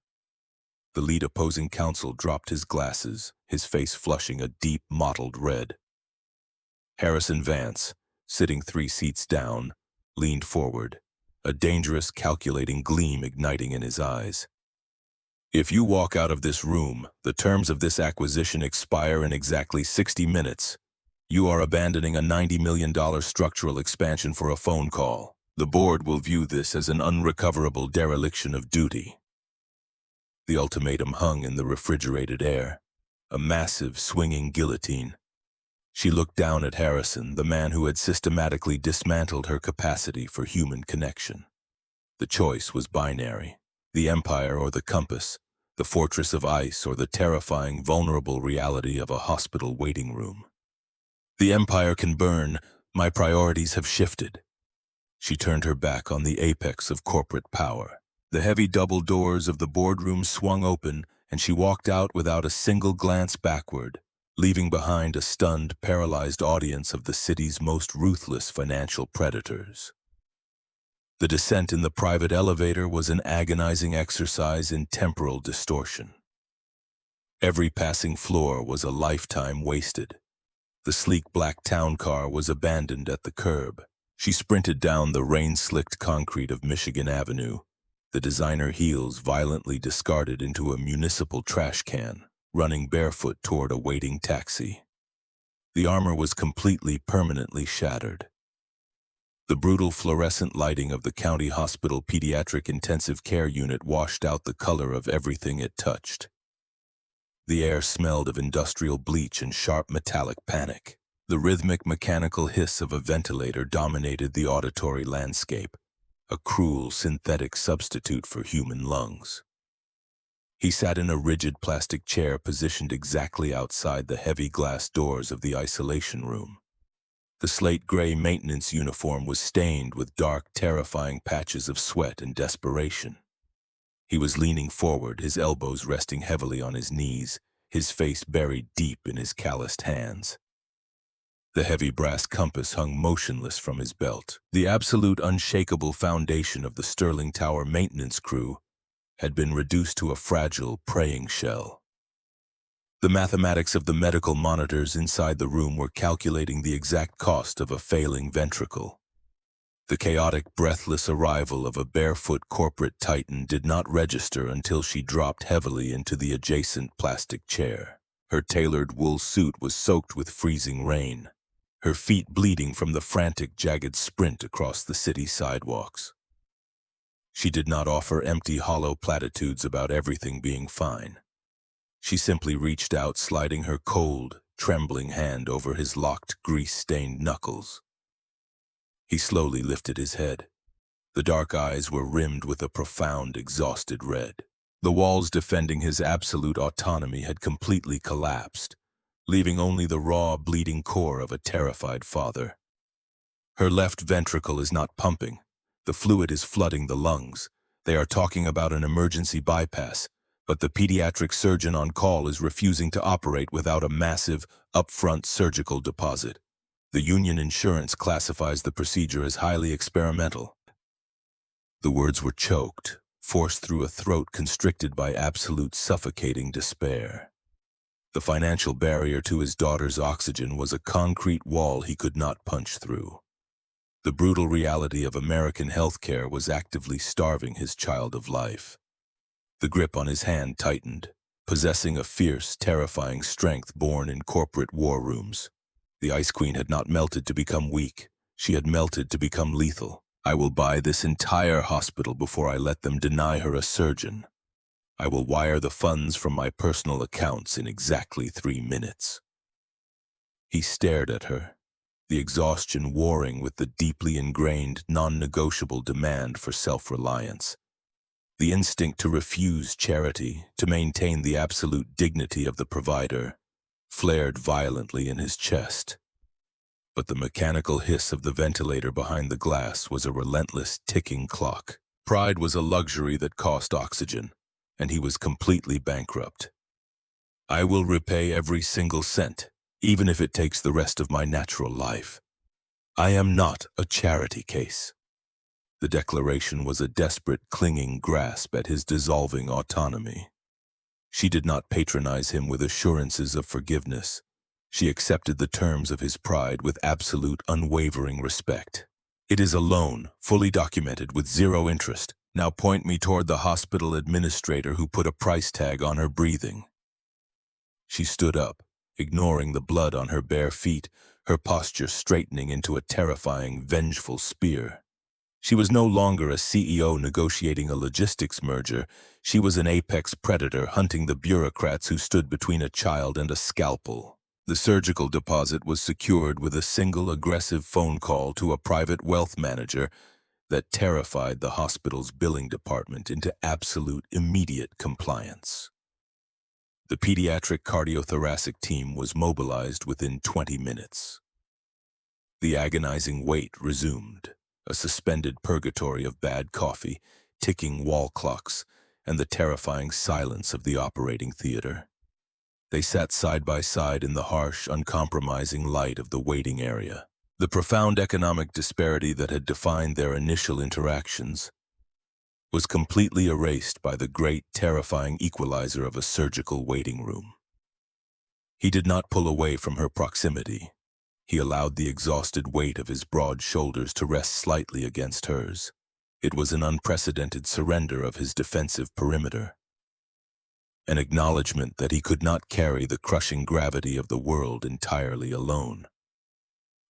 The lead opposing counsel dropped his glasses, his face flushing a deep, mottled red. Harrison Vance, sitting 3 seats down, leaned forward, a dangerous, calculating gleam igniting in his eyes. "If you walk out of this room, the terms of this acquisition expire in exactly 60 minutes. You are abandoning a $90 million structural expansion for a phone call. The board will view this as an unrecoverable dereliction of duty." The ultimatum hung in the refrigerated air, a massive, swinging guillotine. She looked down at Harrison, the man who had systematically dismantled her capacity for human connection. The choice was binary: the empire or the compass, the fortress of ice or the terrifying, vulnerable reality of a hospital waiting room. "The empire can burn. My priorities have shifted." She turned her back on the apex of corporate power. The heavy double doors of the boardroom swung open, and she walked out without a single glance backward, leaving behind a stunned, paralyzed audience of the city's most ruthless financial predators. The descent in the private elevator was an agonizing exercise in temporal distortion. Every passing floor was a lifetime wasted. The sleek black town car was abandoned at the curb. She sprinted down the rain-slicked concrete of Michigan Avenue, the designer heels violently discarded into a municipal trash can, running barefoot toward a waiting taxi. The armor was completely, permanently shattered. The brutal fluorescent lighting of the county hospital pediatric intensive care unit washed out the color of everything it touched. The air smelled of industrial bleach and sharp metallic panic. The rhythmic mechanical hiss of a ventilator dominated the auditory landscape, a cruel synthetic substitute for human lungs. He sat in a rigid plastic chair positioned exactly outside the heavy glass doors of the isolation room. The slate-gray maintenance uniform was stained with dark, terrifying patches of sweat and desperation. He was leaning forward, his elbows resting heavily on his knees, his face buried deep in his calloused hands. The heavy brass compass hung motionless from his belt. The absolute unshakable foundation of the Sterling Tower maintenance crew had been reduced to a fragile, praying shell. The mathematics of the medical monitors inside the room were calculating the exact cost of a failing ventricle. The chaotic, breathless arrival of a barefoot corporate titan did not register until she dropped heavily into the adjacent plastic chair. Her tailored wool suit was soaked with freezing rain, her feet bleeding from the frantic, jagged sprint across the city sidewalks. She did not offer empty, hollow platitudes about everything being fine. She simply reached out, sliding her cold, trembling hand over his locked, grease-stained knuckles. He slowly lifted his head. The dark eyes were rimmed with a profound, exhausted red. The walls defending his absolute autonomy had completely collapsed, leaving only the raw, bleeding core of a terrified father. "Her left ventricle is not pumping. The fluid is flooding the lungs. They are talking about an emergency bypass, but the pediatric surgeon on call is refusing to operate without a massive, upfront surgical deposit. The union insurance classifies the procedure as highly experimental." The words were choked, forced through a throat constricted by absolute suffocating despair. The financial barrier to his daughter's oxygen was a concrete wall he could not punch through. The brutal reality of American healthcare was actively starving his child of life. The grip on his hand tightened, possessing a fierce, terrifying strength born in corporate war rooms. The Ice Queen had not melted to become weak. She had melted to become lethal. "I will buy this entire hospital before I let them deny her a surgeon. I will wire the funds from my personal accounts in exactly 3 minutes." He stared at her, the exhaustion warring with the deeply ingrained, non-negotiable demand for self-reliance. The instinct to refuse charity, to maintain the absolute dignity of the provider, flared violently in his chest. But the mechanical hiss of the ventilator behind the glass was a relentless, ticking clock. Pride was a luxury that cost oxygen, and he was completely bankrupt. I will repay every single cent, even if it takes the rest of my natural life. I am not a charity case. The declaration was a desperate, clinging grasp at his dissolving autonomy. She did not patronize him with assurances of forgiveness. She accepted the terms of his pride with absolute, unwavering respect. It is a loan, fully documented with zero interest. Now point me toward the hospital administrator who put a price tag on her breathing. She stood up, ignoring the blood on her bare feet, her posture straightening into a terrifying, vengeful spear. She was no longer a CEO negotiating a logistics merger. She was an apex predator hunting the bureaucrats who stood between a child and a scalpel. The surgical deposit was secured with a single aggressive phone call to a private wealth manager that terrified the hospital's billing department into absolute immediate compliance. The pediatric cardiothoracic team was mobilized within 20 minutes. The agonizing wait resumed, a suspended purgatory of bad coffee, ticking wall clocks, and the terrifying silence of the operating theater. They sat side by side in the harsh, uncompromising light of the waiting area. The profound economic disparity that had defined their initial interactions was completely erased by the great, terrifying equalizer of a surgical waiting room. He did not pull away from her proximity. He allowed the exhausted weight of his broad shoulders to rest slightly against hers. It was an unprecedented surrender of his defensive perimeter, an acknowledgement that he could not carry the crushing gravity of the world entirely alone.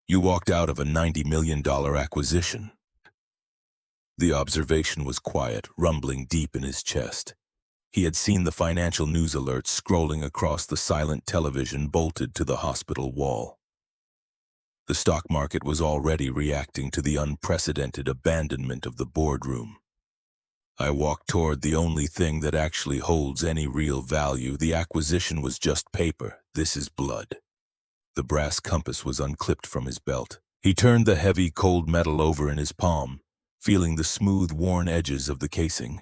You walked out of a $90 million acquisition. The observation was quiet, rumbling deep in his chest. He had seen the financial news alerts scrolling across the silent television bolted to the hospital wall. The stock market was already reacting to the unprecedented abandonment of the boardroom. I walked toward the only thing that actually holds any real value. The acquisition was just paper. This is blood. The brass compass was unclipped from his belt. He turned the heavy, cold metal over in his palm, feeling the smooth, worn edges of the casing.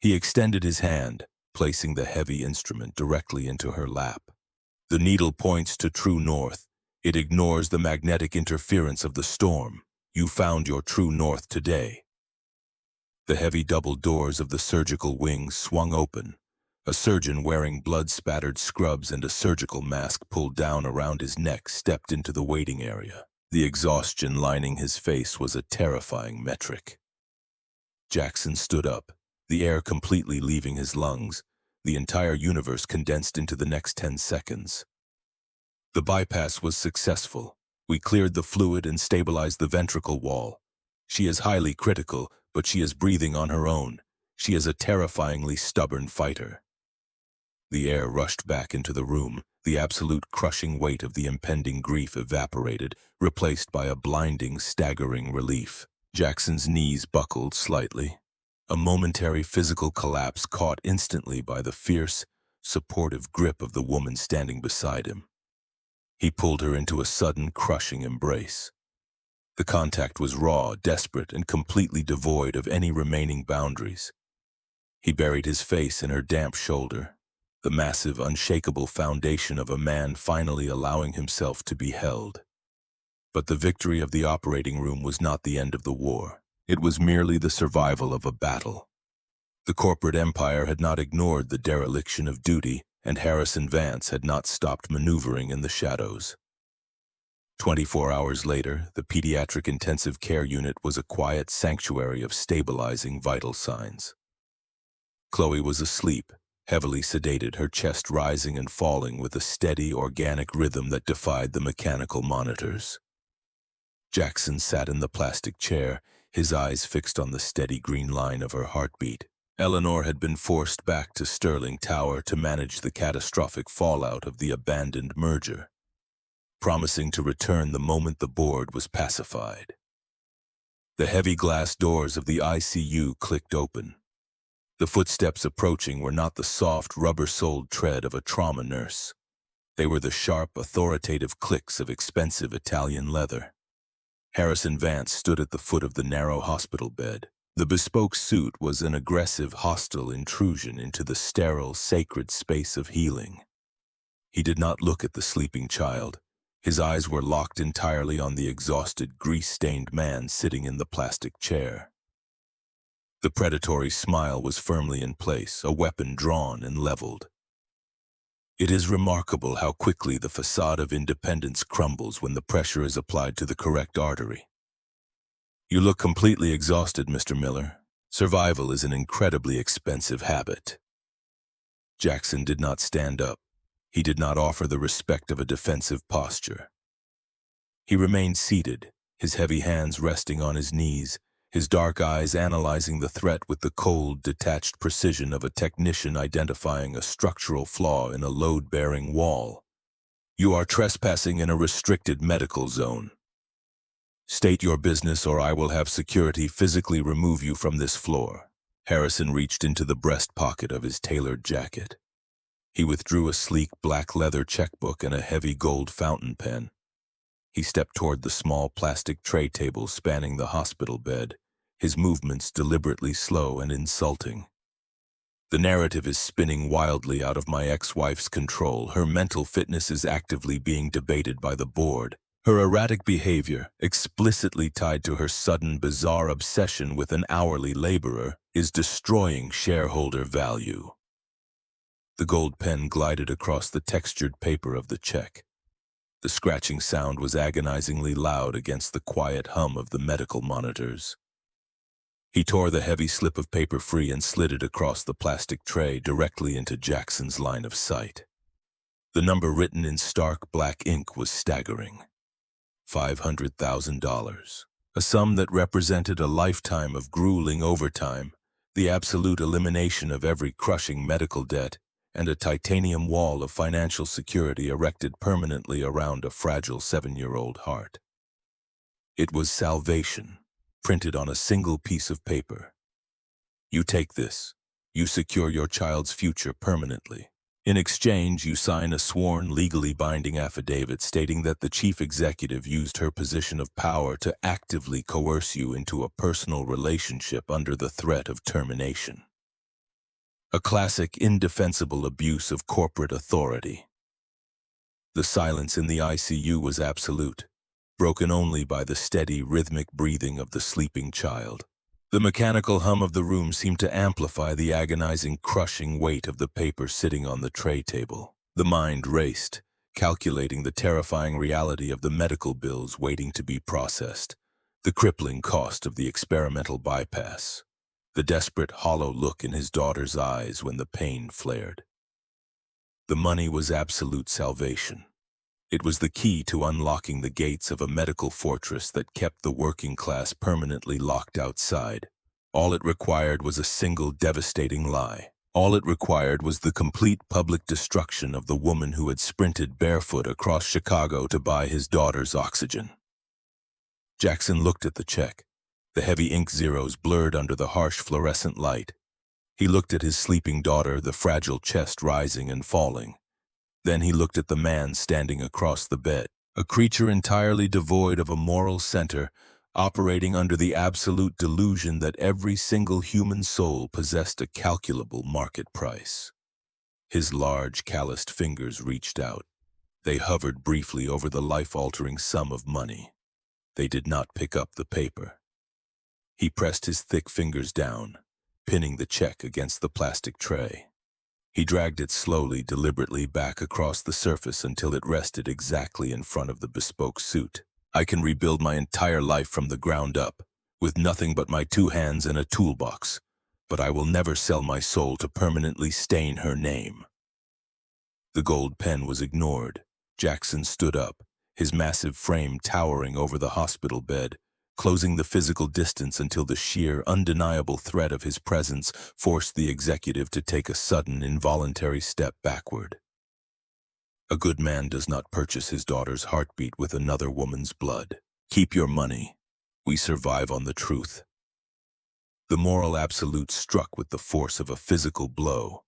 He extended his hand, placing the heavy instrument directly into her lap. The needle points to true north. It ignores the magnetic interference of the storm. You found your true north today. The heavy double doors of the surgical wing swung open. A surgeon wearing blood-spattered scrubs and a surgical mask pulled down around his neck stepped into the waiting area. The exhaustion lining his face was a terrifying metric. Jackson stood up, the air completely leaving his lungs, the entire universe condensed into the next 10 seconds. The bypass was successful. We cleared the fluid and stabilized the ventricle wall. She is highly critical, but she is breathing on her own. She is a terrifyingly stubborn fighter. The air rushed back into the room. The absolute crushing weight of the impending grief evaporated, replaced by a blinding, staggering relief. Jackson's knees buckled slightly. A momentary physical collapse caught instantly by the fierce, supportive grip of the woman standing beside him. He pulled her into a sudden, crushing embrace. The contact was raw, desperate, and completely devoid of any remaining boundaries. He buried his face in her damp shoulder, the massive, unshakable foundation of a man finally allowing himself to be held. But the victory of the operating room was not the end of the war. It was merely the survival of a battle. The corporate empire had not ignored the dereliction of duty, and Harrison Vance had not stopped maneuvering in the shadows. 24 hours later, the pediatric intensive care unit was a quiet sanctuary of stabilizing vital signs. Chloe was asleep, heavily sedated, her chest rising and falling with a steady, organic rhythm that defied the mechanical monitors. Jackson sat in the plastic chair, his eyes fixed on the steady green line of her heartbeat. Eleanor had been forced back to Sterling Tower to manage the catastrophic fallout of the abandoned merger, promising to return the moment the board was pacified. The heavy glass doors of the ICU clicked open. The footsteps approaching were not the soft, rubber-soled tread of a trauma nurse. They were the sharp, authoritative clicks of expensive Italian leather. Harrison Vance stood at the foot of the narrow hospital bed. The bespoke suit was an aggressive, hostile intrusion into the sterile, sacred space of healing. He did not look at the sleeping child. His eyes were locked entirely on the exhausted, grease-stained man sitting in the plastic chair. The predatory smile was firmly in place, a weapon drawn and leveled. It is remarkable how quickly the facade of independence crumbles when the pressure is applied to the correct artery. You look completely exhausted, Mr. Miller. Survival is an incredibly expensive habit. Jackson did not stand up. He did not offer the respect of a defensive posture. He remained seated, his heavy hands resting on his knees, his dark eyes analyzing the threat with the cold, detached precision of a technician identifying a structural flaw in a load-bearing wall. You are trespassing in a restricted medical zone. State your business or I will have security physically remove you from this floor. Harrison reached into the breast pocket of his tailored jacket. He withdrew a sleek black leather checkbook and a heavy gold fountain pen. He stepped toward the small plastic tray table spanning the hospital bed, his movements deliberately slow and insulting. The narrative is spinning wildly out of my ex-wife's control. Her mental fitness is actively being debated by the board. Her erratic behavior, explicitly tied to her sudden, bizarre obsession with an hourly laborer, is destroying shareholder value. The gold pen glided across the textured paper of the check. The scratching sound was agonizingly loud against the quiet hum of the medical monitors. He tore the heavy slip of paper free and slid it across the plastic tray directly into Jackson's line of sight. The number written in stark black ink was staggering. $500,000, a sum that represented a lifetime of grueling overtime, the absolute elimination of every crushing medical debt, and a titanium wall of financial security erected permanently around a fragile 7-year-old heart. It was salvation, printed on a single piece of paper. You take this, you secure your child's future permanently. In exchange, you sign a sworn, legally binding affidavit stating that the chief executive used her position of power to actively coerce you into a personal relationship under the threat of termination. A classic, indefensible abuse of corporate authority. The silence in the ICU was absolute, broken only by the steady, rhythmic breathing of the sleeping child. The mechanical hum of the room seemed to amplify the agonizing, crushing weight of the paper sitting on the tray table. The mind raced, calculating the terrifying reality of the medical bills waiting to be processed, the crippling cost of the experimental bypass, the desperate, hollow look in his daughter's eyes when the pain flared. The money was absolute salvation. It was the key to unlocking the gates of a medical fortress that kept the working class permanently locked outside. All it required was a single devastating lie. All it required was the complete public destruction of the woman who had sprinted barefoot across Chicago to buy his daughter's oxygen. Jackson looked at the check, the heavy ink zeros blurred under the harsh fluorescent light. He looked at his sleeping daughter, the fragile chest rising and falling. Then he looked at the man standing across the bed, a creature entirely devoid of a moral center, operating under the absolute delusion that every single human soul possessed a calculable market price. His large, calloused fingers reached out. They hovered briefly over the life-altering sum of money. They did not pick up the paper. He pressed his thick fingers down, pinning the check against the plastic tray. He dragged it slowly, deliberately back across the surface until it rested exactly in front of the bespoke suit. I can rebuild my entire life from the ground up, with nothing but my 2 hands and a toolbox, but I will never sell my soul to permanently stain her name. The gold pen was ignored. Jackson stood up, his massive frame towering over the hospital bed, closing the physical distance until the sheer, undeniable threat of his presence forced the executive to take a sudden, involuntary step backward. A good man does not purchase his daughter's heartbeat with another woman's blood. Keep your money. We survive on the truth. The moral absolute struck with the force of a physical blow.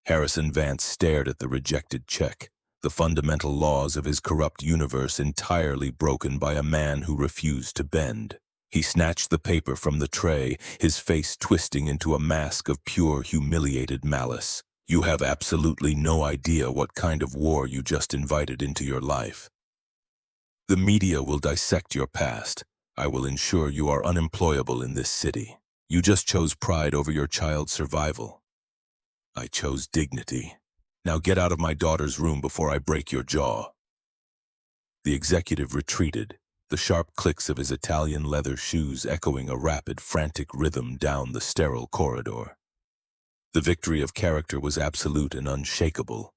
Harrison Vance stared at the rejected check, the fundamental laws of his corrupt universe entirely broken by a man who refused to bend. He snatched the paper from the tray, his face twisting into a mask of pure, humiliated malice. You have absolutely no idea what kind of war you just invited into your life. The media will dissect your past. I will ensure you are unemployable in this city. You just chose pride over your child's survival. I chose dignity. Now get out of my daughter's room before I break your jaw. The executive retreated, the sharp clicks of his Italian leather shoes echoing a rapid, frantic rhythm down the sterile corridor. The victory of character was absolute and unshakable,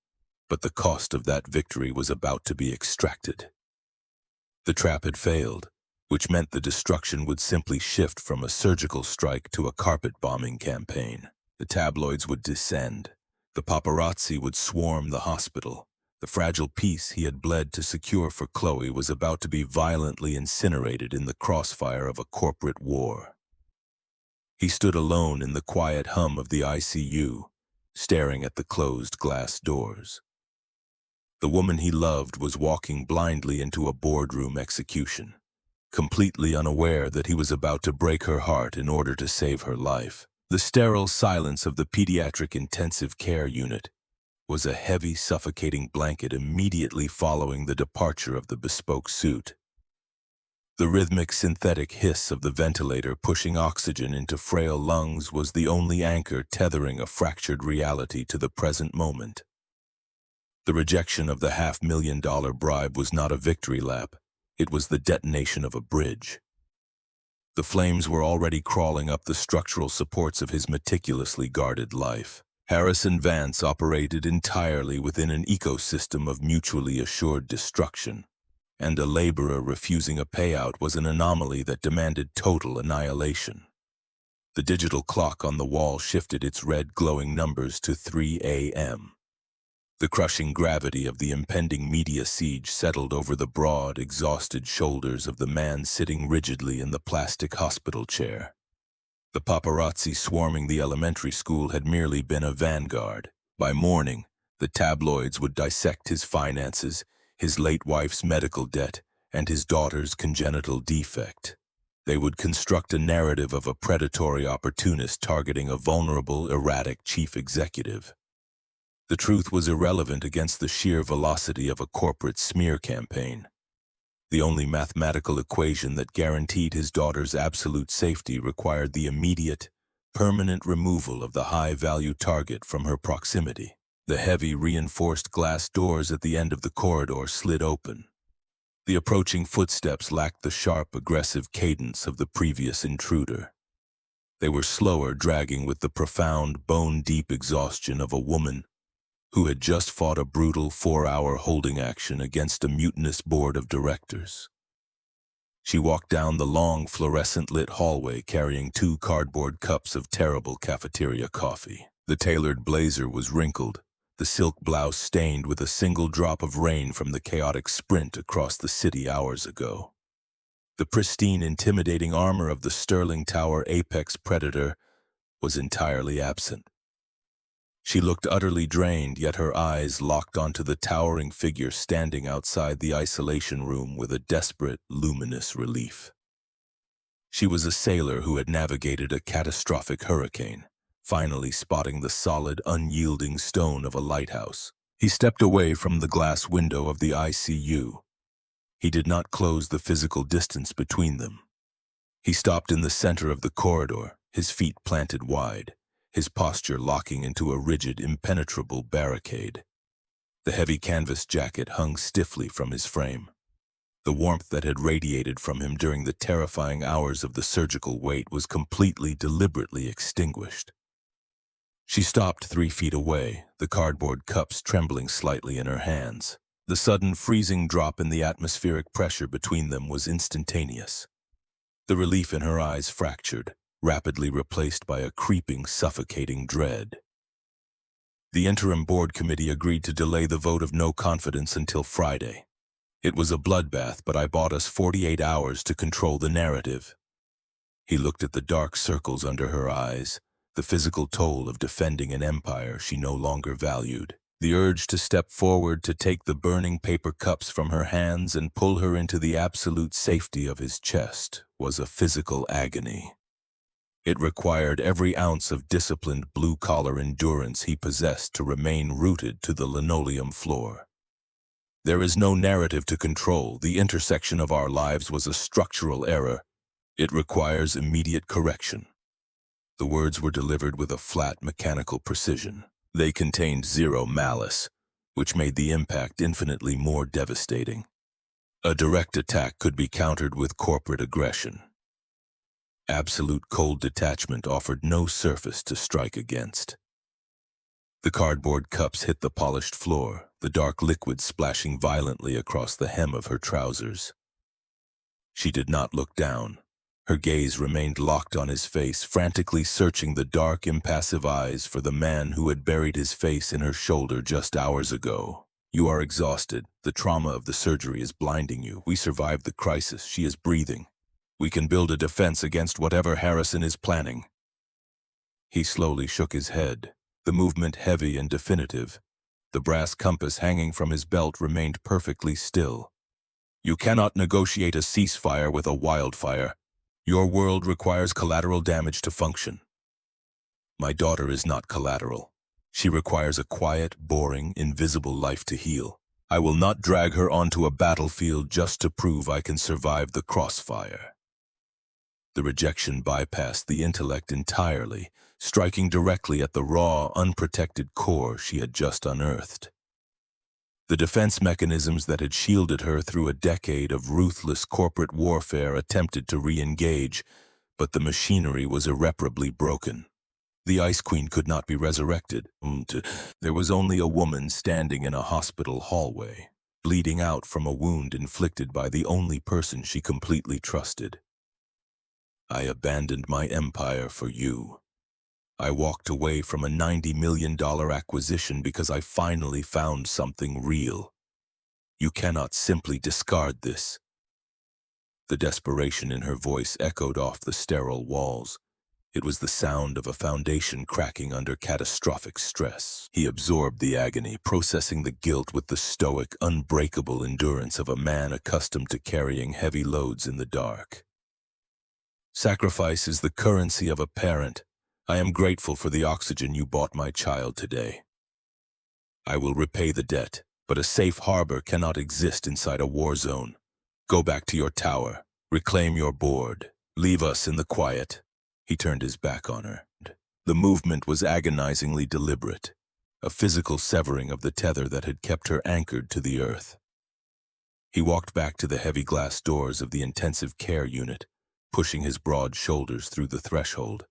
but the cost of that victory was about to be extracted. The trap had failed, which meant the destruction would simply shift from a surgical strike to a carpet-bombing campaign. The tabloids would descend. The paparazzi would swarm the hospital. The fragile peace he had bled to secure for Chloe was about to be violently incinerated in the crossfire of a corporate war. He stood alone in the quiet hum of the ICU, staring at the closed glass doors. The woman he loved was walking blindly into a boardroom execution, completely unaware that he was about to break her heart in order to save her life. The sterile silence of the pediatric intensive care unit was a heavy, suffocating blanket immediately following the departure of the bespoke suit. The rhythmic synthetic hiss of the ventilator pushing oxygen into frail lungs was the only anchor tethering a fractured reality to the present moment. The rejection of the $500,000 bribe was not a victory lap, it was the detonation of a bridge. The flames were already crawling up the structural supports of his meticulously guarded life. Harrison Vance operated entirely within an ecosystem of mutually assured destruction, and a laborer refusing a payout was an anomaly that demanded total annihilation. The digital clock on the wall shifted its red glowing numbers to 3 a.m. The crushing gravity of the impending media siege settled over the broad, exhausted shoulders of the man sitting rigidly in the plastic hospital chair. The paparazzi swarming the elementary school had merely been a vanguard. By morning, the tabloids would dissect his finances, his late wife's medical debt, and his daughter's congenital defect. They would construct a narrative of a predatory opportunist targeting a vulnerable, erratic chief executive. The truth was irrelevant against the sheer velocity of a corporate smear campaign. The only mathematical equation that guaranteed his daughter's absolute safety required the immediate, permanent removal of the high-value target from her proximity. The heavy, reinforced glass doors at the end of the corridor slid open. The approaching footsteps lacked the sharp, aggressive cadence of the previous intruder. They were slower, dragging with the profound, bone-deep exhaustion of a woman who had just fought a brutal 4-hour holding action against a mutinous board of directors. She walked down the long, fluorescent-lit hallway carrying 2 cardboard cups of terrible cafeteria coffee. The tailored blazer was wrinkled, the silk blouse stained with a single drop of rain from the chaotic sprint across the city hours ago. The pristine, intimidating armor of the Sterling Tower apex predator was entirely absent. She looked utterly drained, yet her eyes locked onto the towering figure standing outside the isolation room with a desperate, luminous relief. She was a sailor who had navigated a catastrophic hurricane, finally spotting the solid, unyielding stone of a lighthouse. He stepped away from the glass window of the ICU. He did not close the physical distance between them. He stopped in the center of the corridor, his feet planted wide, his posture locking into a rigid, impenetrable barricade. The heavy canvas jacket hung stiffly from his frame. The warmth that had radiated from him during the terrifying hours of the surgical wait was completely, deliberately extinguished. She stopped 3 feet away, the cardboard cups trembling slightly in her hands. The sudden freezing drop in the atmospheric pressure between them was instantaneous. The relief in her eyes fractured, rapidly replaced by a creeping, suffocating dread. The interim board committee agreed to delay the vote of no confidence until Friday. It was a bloodbath, but I bought us 48 hours to control the narrative. He looked at the dark circles under her eyes, the physical toll of defending an empire she no longer valued. The urge to step forward to take the burning paper cups from her hands and pull her into the absolute safety of his chest was a physical agony. It required every ounce of disciplined blue-collar endurance he possessed to remain rooted to the linoleum floor. There is no narrative to control. The intersection of our lives was a structural error. It requires immediate correction. The words were delivered with a flat, mechanical precision. They contained zero malice, which made the impact infinitely more devastating. A direct attack could be countered with corporate aggression. Absolute cold detachment offered no surface to strike against. The cardboard cups hit the polished floor, the dark liquid splashing violently across the hem of her trousers. She did not look down. Her gaze remained locked on his face, frantically searching the dark, impassive eyes for the man who had buried his face in her shoulder just hours ago. You are exhausted. The trauma of the surgery is blinding you. We survived the crisis. She is breathing. We can build a defense against whatever Harrison is planning. He slowly shook his head, the movement heavy and definitive. The brass compass hanging from his belt remained perfectly still. You cannot negotiate a ceasefire with a wildfire. Your world requires collateral damage to function. My daughter is not collateral. She requires a quiet, boring, invisible life to heal. I will not drag her onto a battlefield just to prove I can survive the crossfire. The rejection bypassed the intellect entirely, striking directly at the raw, unprotected core she had just unearthed. The defense mechanisms that had shielded her through a decade of ruthless corporate warfare attempted to re-engage, but the machinery was irreparably broken. The Ice Queen could not be resurrected. There was only a woman standing in a hospital hallway, bleeding out from a wound inflicted by the only person she completely trusted. I abandoned my empire for you. I walked away from a $90 million acquisition because I finally found something real. You cannot simply discard this. The desperation in her voice echoed off the sterile walls. It was the sound of a foundation cracking under catastrophic stress. He absorbed the agony, processing the guilt with the stoic, unbreakable endurance of a man accustomed to carrying heavy loads in the dark. Sacrifice is the currency of a parent. I am grateful for the oxygen you bought my child today. I will repay the debt, but a safe harbor cannot exist inside a war zone. Go back to your tower. Reclaim your board. Leave us in the quiet. He turned his back on her. The movement was agonizingly deliberate, a physical severing of the tether that had kept her anchored to the earth. He walked back to the heavy glass doors of the intensive care unit, pushing his broad shoulders through the threshold.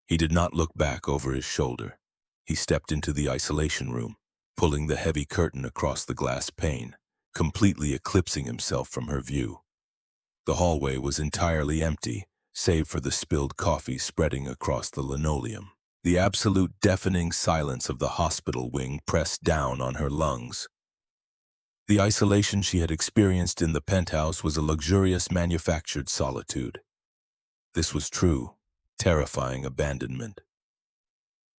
He did not look back over his shoulder. He stepped into the isolation room, pulling the heavy curtain across the glass pane, completely eclipsing himself from her view. The hallway was entirely empty, save for the spilled coffee spreading across the linoleum. The absolute deafening silence of the hospital wing pressed down on her lungs. The isolation she had experienced in the penthouse was a luxurious manufactured solitude. This was true, terrifying abandonment.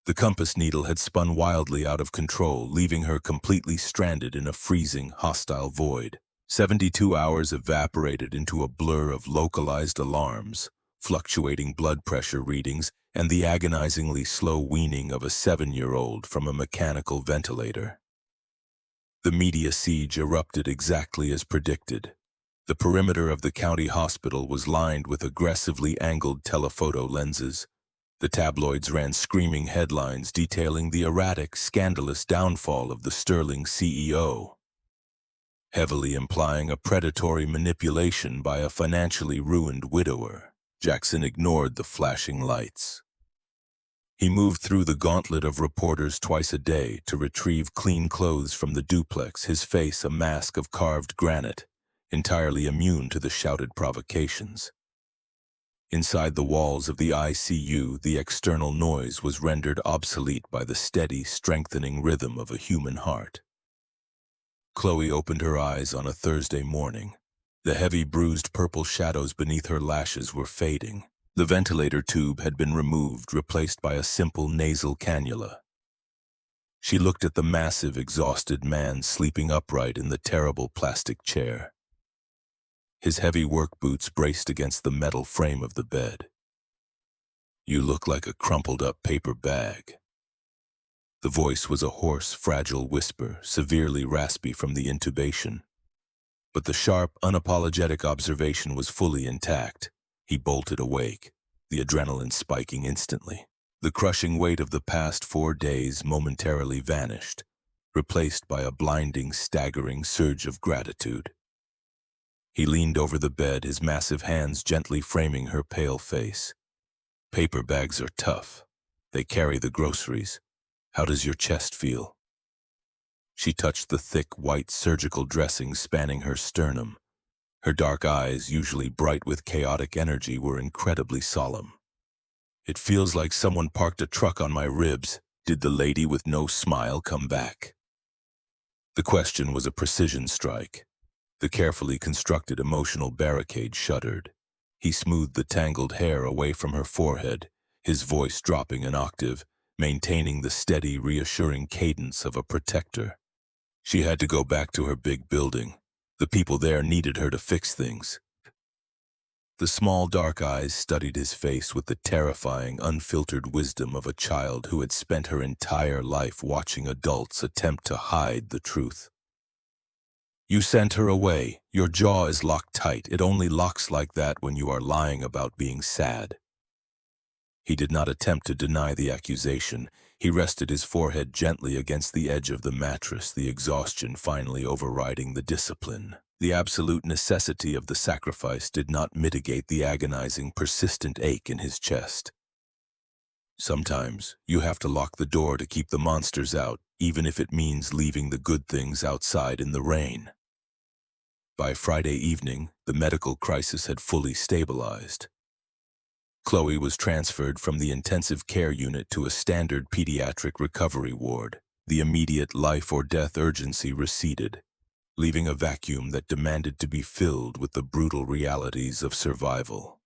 The compass needle had spun wildly out of control, leaving her completely stranded in a freezing, hostile void. 72 hours evaporated into a blur of localized alarms, fluctuating blood pressure readings, and the agonizingly slow weaning of a 7-year-old from a mechanical ventilator. The media siege erupted exactly as predicted. The perimeter of the county hospital was lined with aggressively angled telephoto lenses. The tabloids ran screaming headlines detailing the erratic, scandalous downfall of the Sterling CEO, heavily implying a predatory manipulation by a financially ruined widower. Jackson ignored the flashing lights. He moved through the gauntlet of reporters twice a day to retrieve clean clothes from the duplex, his face a mask of carved granite, entirely immune to the shouted provocations. Inside the walls of the ICU, the external noise was rendered obsolete by the steady, strengthening rhythm of a human heart. Chloe opened her eyes on a Thursday morning. The heavy, bruised purple shadows beneath her lashes were fading. The ventilator tube had been removed, replaced by a simple nasal cannula. She looked at the massive, exhausted man sleeping upright in the terrible plastic chair. His heavy work boots braced against the metal frame of the bed. "You look like a crumpled-up paper bag." The voice was a hoarse, fragile whisper, severely raspy from the intubation. But the sharp, unapologetic observation was fully intact. He bolted awake, the adrenaline spiking instantly. The crushing weight of the past 4 days momentarily vanished, replaced by a blinding, staggering surge of gratitude. He leaned over the bed, his massive hands gently framing her pale face. "Paper bags are tough. They carry the groceries. How does your chest feel?" She touched the thick, white surgical dressing spanning her sternum. Her dark eyes, usually bright with chaotic energy, were incredibly solemn. "It feels like someone parked a truck on my ribs." Did the lady with no smile come back? The question was a precision strike. The carefully constructed emotional barricade shuddered. He smoothed the tangled hair away from her forehead, his voice dropping an octave, maintaining the steady, reassuring cadence of a protector. She had to go back to her big building. The people there needed her to fix things. The small dark eyes studied his face with the terrifying, unfiltered wisdom of a child who had spent her entire life watching adults attempt to hide the truth. "You sent her away. Your jaw is locked tight. It only locks like that when you are lying about being sad." He did not attempt to deny the accusation. He rested his forehead gently against the edge of the mattress, the exhaustion finally overriding the discipline. The absolute necessity of the sacrifice did not mitigate the agonizing, persistent ache in his chest. "Sometimes you have to lock the door to keep the monsters out, even if it means leaving the good things outside in the rain." By Friday evening, the medical crisis had fully stabilized. Chloe was transferred from the intensive care unit to a standard pediatric recovery ward. The immediate life or death urgency receded, leaving a vacuum that demanded to be filled with the brutal realities of survival.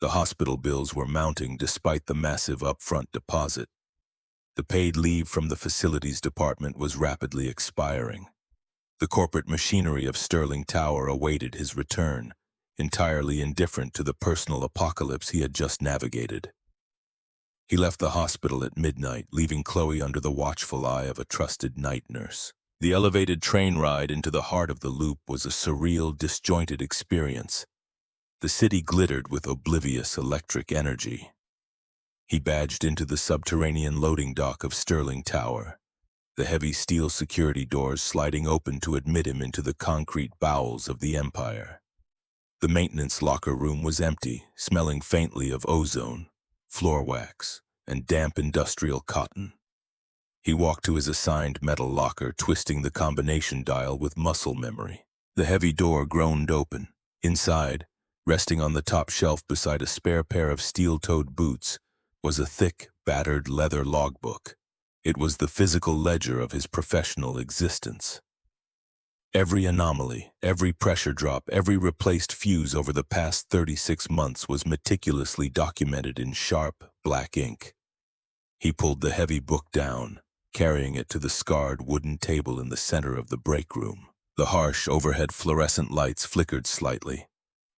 The hospital bills were mounting despite the massive upfront deposit. The paid leave from the facilities department was rapidly expiring. The corporate machinery of Sterling Tower awaited his return, entirely indifferent to the personal apocalypse he had just navigated. He left the hospital at midnight, leaving Chloe under the watchful eye of a trusted night nurse. The elevated train ride into the heart of the loop was a surreal, disjointed experience. The city glittered with oblivious electric energy. He badged into the subterranean loading dock of Sterling Tower, the heavy steel security doors sliding open to admit him into the concrete bowels of the empire. The maintenance locker room was empty, smelling faintly of ozone, floor wax, and damp industrial cotton. He walked to his assigned metal locker, twisting the combination dial with muscle memory. The heavy door groaned open. Inside, resting on the top shelf beside a spare pair of steel-toed boots, was a thick, battered leather logbook. It was the physical ledger of his professional existence. Every anomaly, every pressure drop, every replaced fuse over the past 36 months was meticulously documented in sharp, black ink. He pulled the heavy book down, carrying it to the scarred wooden table in the center of the break room. The harsh overhead fluorescent lights flickered slightly,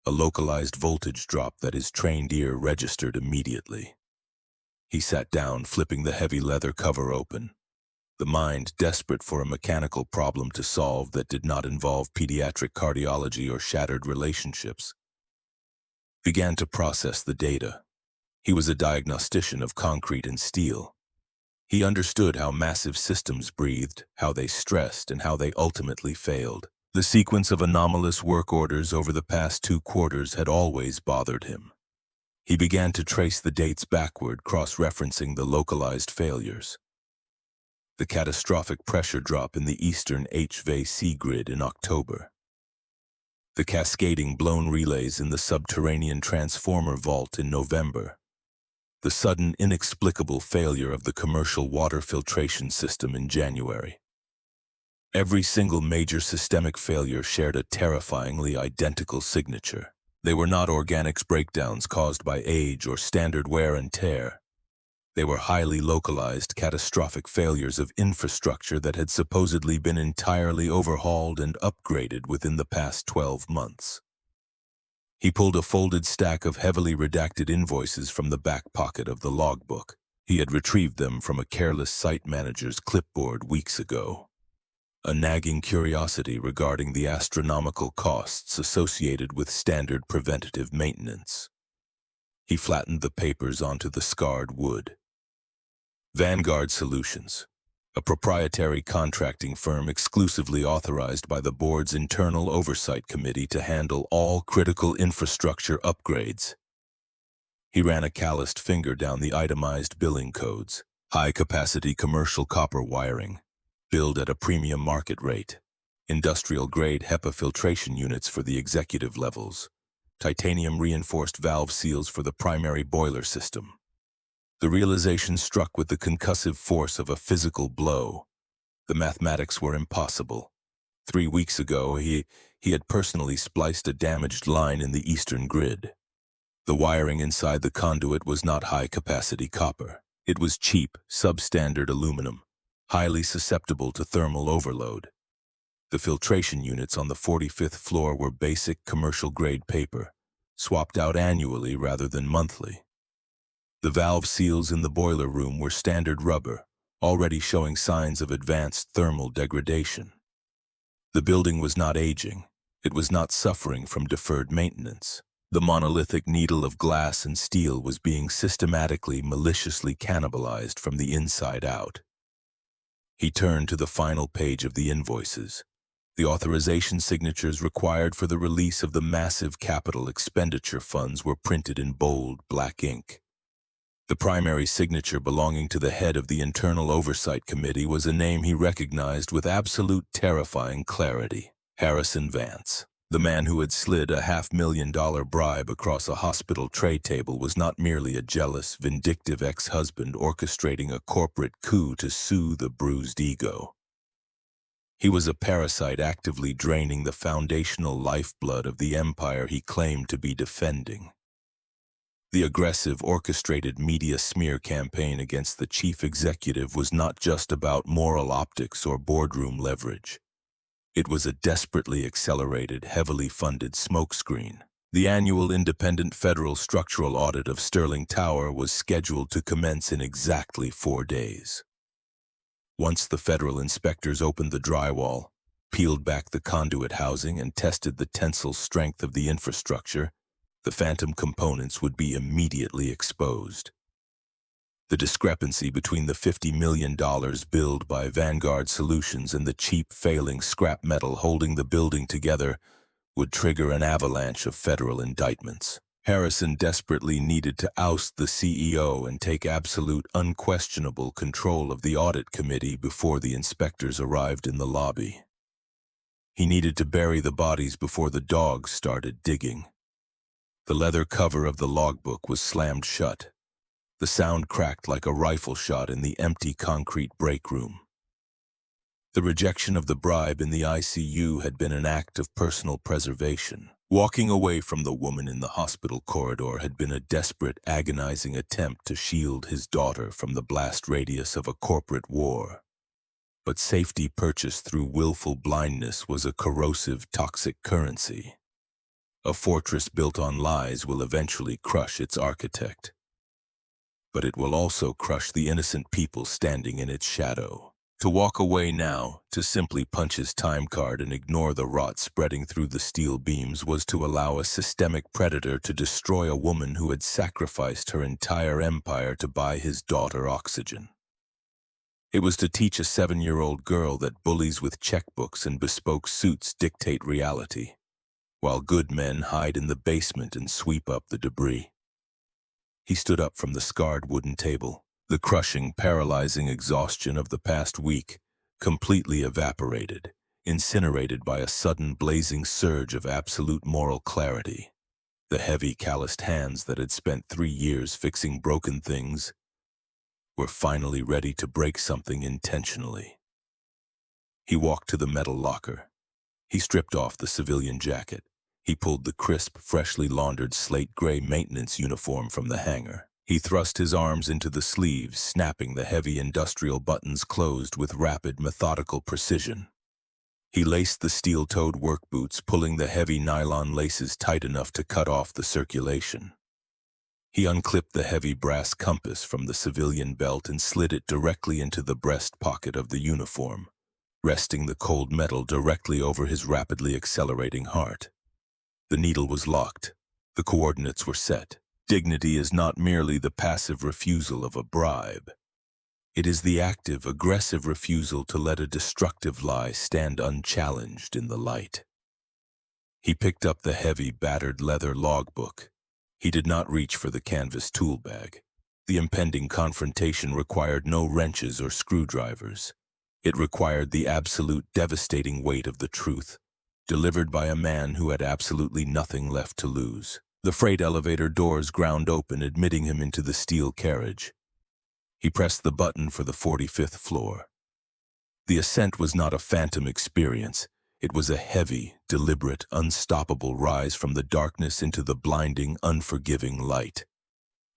a localized voltage drop that his trained ear registered immediately. He sat down, flipping the heavy leather cover open, the mind desperate for a mechanical problem to solve that did not involve pediatric cardiology or shattered relationships. Began to process the data. He was a diagnostician of concrete and steel. He understood how massive systems breathed, how they stressed, and how they ultimately failed. The sequence of anomalous work orders over the past 2 quarters had always bothered him. He began to trace the dates backward, cross-referencing the localized failures. The catastrophic pressure drop in the eastern HVAC grid in October. The cascading blown relays in the subterranean transformer vault in November. The sudden, inexplicable failure of the commercial water filtration system in January. Every single major systemic failure shared a terrifyingly identical signature. They were not organics breakdowns caused by age or standard wear and tear. They were highly localized, catastrophic failures of infrastructure that had supposedly been entirely overhauled and upgraded within the past 12 months. He pulled a folded stack of heavily redacted invoices from the back pocket of the logbook. He had retrieved them from a careless site manager's clipboard weeks ago. A nagging curiosity regarding the astronomical costs associated with standard preventative maintenance. He flattened the papers onto the scarred wood. Vanguard Solutions, a proprietary contracting firm exclusively authorized by the board's internal oversight committee to handle all critical infrastructure upgrades. He ran a calloused finger down the itemized billing codes. High-capacity commercial copper wiring, billed at a premium market rate. Industrial-grade HEPA filtration units for the executive levels. Titanium-reinforced valve seals for the primary boiler system. The realization struck with the concussive force of a physical blow. The mathematics were impossible. 3 weeks ago, he had personally spliced a damaged line in the eastern grid. The wiring inside the conduit was not high-capacity copper. It was cheap, substandard aluminum, highly susceptible to thermal overload. The filtration units on the 45th floor were basic commercial-grade paper, swapped out annually rather than monthly. The valve seals in the boiler room were standard rubber, already showing signs of advanced thermal degradation. The building was not aging. It was not suffering from deferred maintenance. The monolithic needle of glass and steel was being systematically, maliciously cannibalized from the inside out. He turned to the final page of the invoices. The authorization signatures required for the release of the massive capital expenditure funds were printed in bold, black ink. The primary signature belonging to the head of the Internal Oversight Committee was a name he recognized with absolute terrifying clarity: Harrison Vance. The man who had slid a $500,000 bribe across a hospital tray table was not merely a jealous, vindictive ex-husband orchestrating a corporate coup to soothe a bruised ego. He was a parasite actively draining the foundational lifeblood of the empire he claimed to be defending. The aggressive, orchestrated media smear campaign against the chief executive was not just about moral optics or boardroom leverage. It was a desperately accelerated, heavily funded smokescreen. The annual independent federal structural audit of Sterling Tower was scheduled to commence in exactly 4 days. Once the federal inspectors opened the drywall, peeled back the conduit housing, and tested the tensile strength of the infrastructure, the phantom components would be immediately exposed. The discrepancy between the $50 million billed by Vanguard Solutions and the cheap, failing scrap metal holding the building together would trigger an avalanche of federal indictments. Harrison desperately needed to oust the CEO and take absolute, unquestionable control of the audit committee before the inspectors arrived in the lobby. He needed to bury the bodies before the dogs started digging. The leather cover of the logbook was slammed shut. The sound cracked like a rifle shot in the empty concrete break room. The rejection of the bribe in the ICU had been an act of personal preservation. Walking away from the woman in the hospital corridor had been a desperate, agonizing attempt to shield his daughter from the blast radius of a corporate war. But safety purchased through willful blindness was a corrosive, toxic currency. A fortress built on lies will eventually crush its architect. But it will also crush the innocent people standing in its shadow. To walk away now, to simply punch his time card and ignore the rot spreading through the steel beams, was to allow a systemic predator to destroy a woman who had sacrificed her entire empire to buy his daughter oxygen. It was to teach a 7-year-old girl that bullies with checkbooks and bespoke suits dictate reality, while good men hide in the basement and sweep up the debris. He stood up from the scarred wooden table. The crushing, paralyzing exhaustion of the past week completely evaporated, incinerated by a sudden blazing surge of absolute moral clarity. The heavy, calloused hands that had spent 3 years fixing broken things were finally ready to break something intentionally. He walked to the metal locker. He stripped off the civilian jacket. He pulled the crisp, freshly laundered slate-gray maintenance uniform from the hanger. He thrust his arms into the sleeves, snapping the heavy industrial buttons closed with rapid, methodical precision. He laced the steel-toed work boots, pulling the heavy nylon laces tight enough to cut off the circulation. He unclipped the heavy brass compass from the civilian belt and slid it directly into the breast pocket of the uniform, resting the cold metal directly over his rapidly accelerating heart. The needle was locked. The coordinates were set. Dignity is not merely the passive refusal of a bribe. It is the active, aggressive refusal to let a destructive lie stand unchallenged in the light. He picked up the heavy, battered leather logbook. He did not reach for the canvas tool bag. The impending confrontation required no wrenches or screwdrivers. It required the absolute, devastating weight of the truth, delivered by a man who had absolutely nothing left to lose. The freight elevator doors ground open, admitting him into the steel carriage. He pressed the button for the 45th floor. The ascent was not a phantom experience. It was a heavy, deliberate, unstoppable rise from the darkness into the blinding, unforgiving light.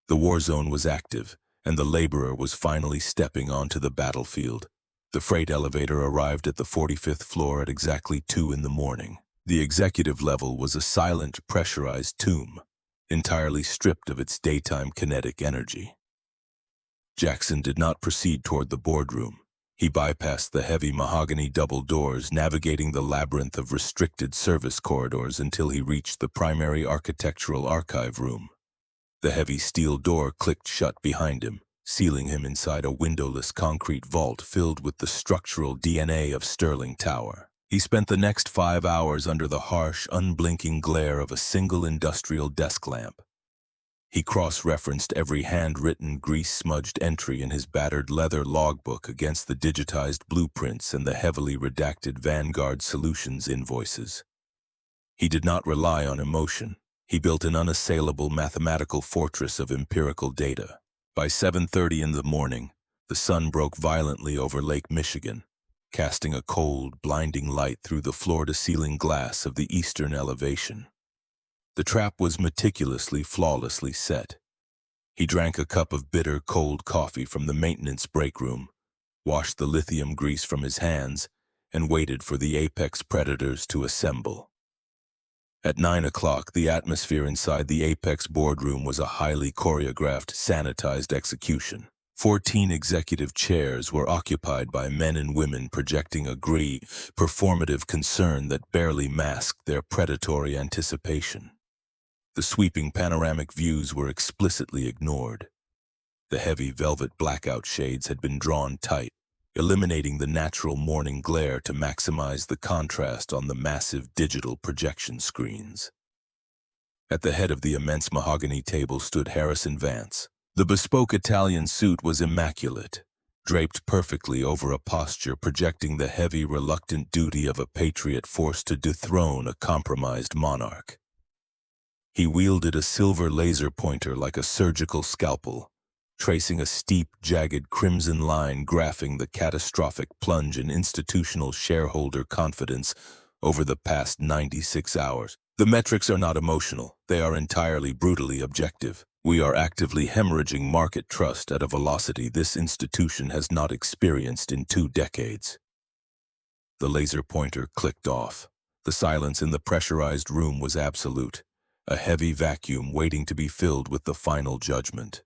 The war zone was active, and the laborer was finally stepping onto the battlefield. The freight elevator arrived at the 45th floor at exactly 2 in the morning. The executive level was a silent, pressurized tomb, entirely stripped of its daytime kinetic energy. Jackson did not proceed toward the boardroom. He bypassed the heavy mahogany double doors, navigating the labyrinth of restricted service corridors until he reached the primary architectural archive room. The heavy steel door clicked shut behind him, sealing him inside a windowless concrete vault filled with the structural DNA of Sterling Tower. He spent the next 5 hours under the harsh, unblinking glare of a single industrial desk lamp. He cross-referenced every handwritten, grease-smudged entry in his battered leather logbook against the digitized blueprints and the heavily redacted Vanguard Solutions invoices. He did not rely on emotion. He built an unassailable mathematical fortress of empirical data. By 7:30 in the morning, the sun broke violently over Lake Michigan, casting a cold, blinding light through the floor-to-ceiling glass of the eastern elevation. The trap was meticulously, flawlessly set. He drank a cup of bitter, cold coffee from the maintenance break room, washed the lithium grease from his hands, and waited for the apex predators to assemble. At 9 o'clock, the atmosphere inside the apex boardroom was a highly choreographed, sanitized execution. 14 executive chairs were occupied by men and women projecting a performative concern that barely masked their predatory anticipation. The sweeping panoramic views were explicitly ignored. The heavy velvet blackout shades had been drawn tight, eliminating the natural morning glare to maximize the contrast on the massive digital projection screens. At the head of the immense mahogany table stood Harrison Vance. The bespoke Italian suit was immaculate, draped perfectly over a posture projecting the heavy, reluctant duty of a patriot forced to dethrone a compromised monarch. He wielded a silver laser pointer like a surgical scalpel, tracing a steep, jagged crimson line graphing the catastrophic plunge in institutional shareholder confidence over the past 96 hours. The metrics are not emotional. They are entirely brutally objective. We are actively hemorrhaging market trust at a velocity this institution has not experienced in 2 decades. The laser pointer clicked off. The silence in the pressurized room was absolute, a heavy vacuum waiting to be filled with the final judgment.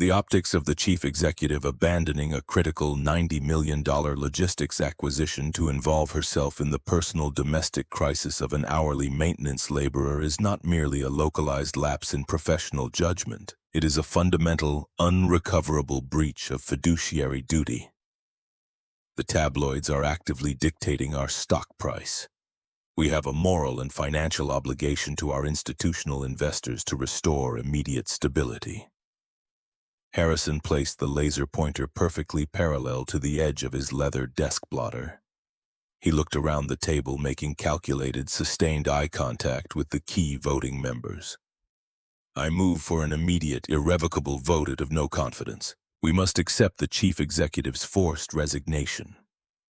The optics of the chief executive abandoning a critical $90 million logistics acquisition to involve herself in the personal domestic crisis of an hourly maintenance laborer is not merely a localized lapse in professional judgment. It is a fundamental, unrecoverable breach of fiduciary duty. The tabloids are actively dictating our stock price. We have a moral and financial obligation to our institutional investors to restore immediate stability. Harrison placed the laser pointer perfectly parallel to the edge of his leather desk blotter. He looked around the table, making calculated, sustained eye contact with the key voting members. I move for an immediate, irrevocable vote of no confidence. We must accept the chief executive's forced resignation,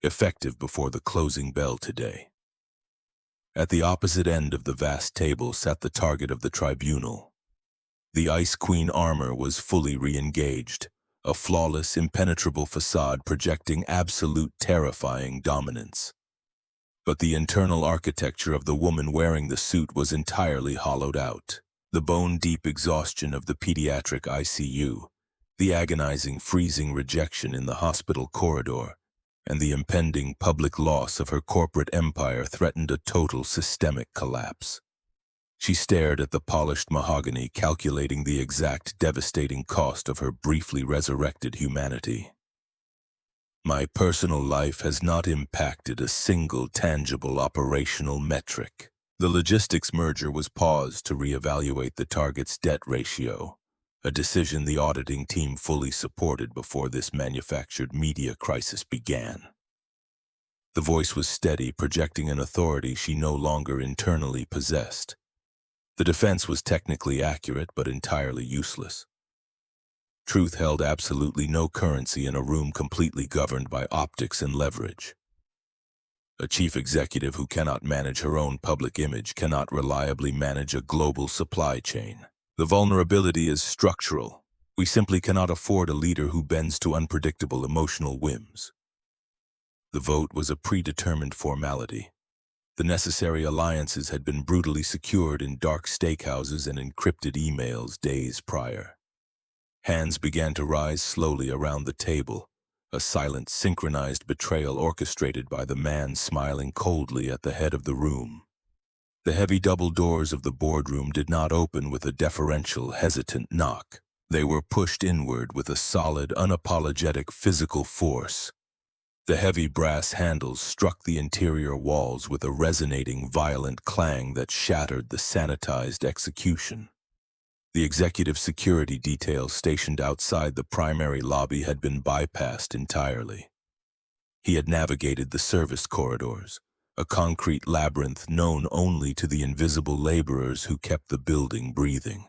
effective before the closing bell today. At the opposite end of the vast table sat the target of the tribunal. The Ice Queen armor was fully re-engaged, a flawless, impenetrable facade projecting absolute, terrifying dominance. But the internal architecture of the woman wearing the suit was entirely hollowed out. The bone-deep exhaustion of the pediatric ICU, the agonizing, freezing rejection in the hospital corridor, and the impending public loss of her corporate empire threatened a total systemic collapse. She stared at the polished mahogany, calculating the exact devastating cost of her briefly resurrected humanity. My personal life has not impacted a single tangible operational metric. The logistics merger was paused to reevaluate the target's debt ratio, a decision the auditing team fully supported before this manufactured media crisis began. The voice was steady, projecting an authority she no longer internally possessed. The defense was technically accurate but entirely useless. Truth held absolutely no currency in a room completely governed by optics and leverage. A chief executive who cannot manage her own public image cannot reliably manage a global supply chain. The vulnerability is structural. We simply cannot afford a leader who bends to unpredictable emotional whims. The vote was a predetermined formality. The necessary alliances had been brutally secured in dark steakhouses and encrypted emails days prior. Hands began to rise slowly around the table, a silent, synchronized betrayal orchestrated by the man smiling coldly at the head of the room. The heavy double doors of the boardroom did not open with a deferential, hesitant knock. They were pushed inward with a solid, unapologetic physical force. The heavy brass handles struck the interior walls with a resonating, violent clang that shattered the sanitized execution. The executive security detail stationed outside the primary lobby had been bypassed entirely. He had navigated the service corridors, a concrete labyrinth known only to the invisible laborers who kept the building breathing.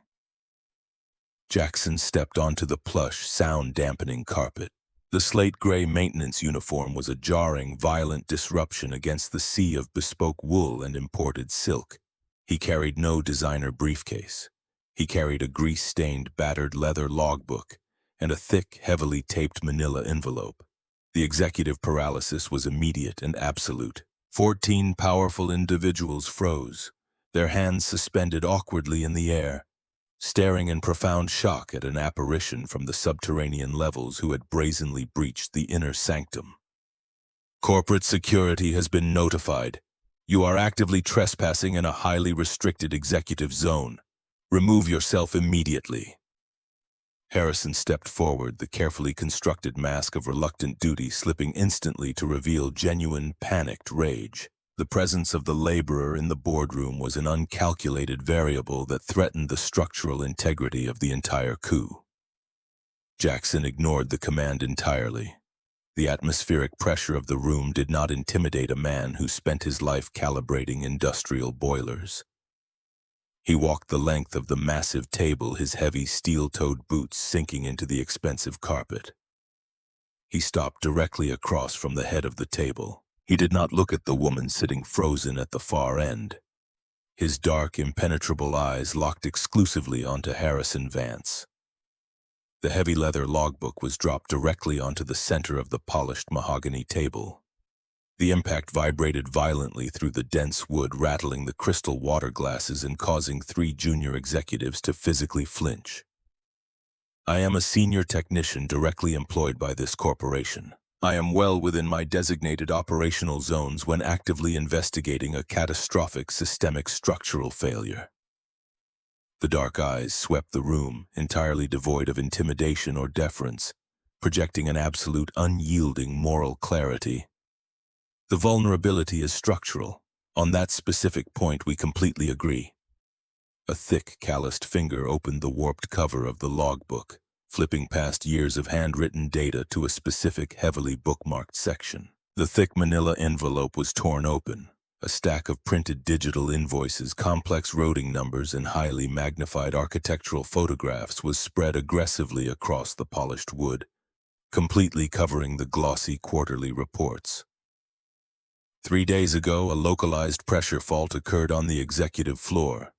Jackson stepped onto the plush, sound-dampening carpet. The slate-gray maintenance uniform was a jarring, violent disruption against the sea of bespoke wool and imported silk. He carried no designer briefcase. He carried a grease-stained, battered leather logbook and a thick, heavily taped manila envelope. The executive paralysis was immediate and absolute. 14 powerful individuals froze, their hands suspended awkwardly in the air, staring in profound shock at an apparition from the subterranean levels who had brazenly breached the inner sanctum. Corporate security has been notified. You are actively trespassing in a highly restricted executive zone. Remove yourself immediately. Harrison stepped forward, the carefully constructed mask of reluctant duty slipping instantly to reveal genuine, panicked rage. The presence of the laborer in the boardroom was an uncalculated variable that threatened the structural integrity of the entire coup. Jackson ignored the command entirely. The atmospheric pressure of the room did not intimidate a man who spent his life calibrating industrial boilers. He walked the length of the massive table, his heavy steel-toed boots sinking into the expensive carpet. He stopped directly across from the head of the table. He did not look at the woman sitting frozen at the far end. His dark, impenetrable eyes locked exclusively onto Harrison Vance. The heavy leather logbook was dropped directly onto the center of the polished mahogany table. The impact vibrated violently through the dense wood, rattling the crystal water glasses and causing 3 junior executives to physically flinch. I am a senior technician directly employed by this corporation. I am well within my designated operational zones when actively investigating a catastrophic systemic structural failure. The dark eyes swept the room, entirely devoid of intimidation or deference, projecting an absolute unyielding moral clarity. The vulnerability is structural. On that specific point, we completely agree. A thick, calloused finger opened the warped cover of the logbook, flipping past years of handwritten data to a specific, heavily bookmarked section. The thick manila envelope was torn open. A stack of printed digital invoices, complex routing numbers, and highly magnified architectural photographs was spread aggressively across the polished wood, completely covering the glossy quarterly reports. 3 days ago, a localized pressure fault occurred on the executive floor.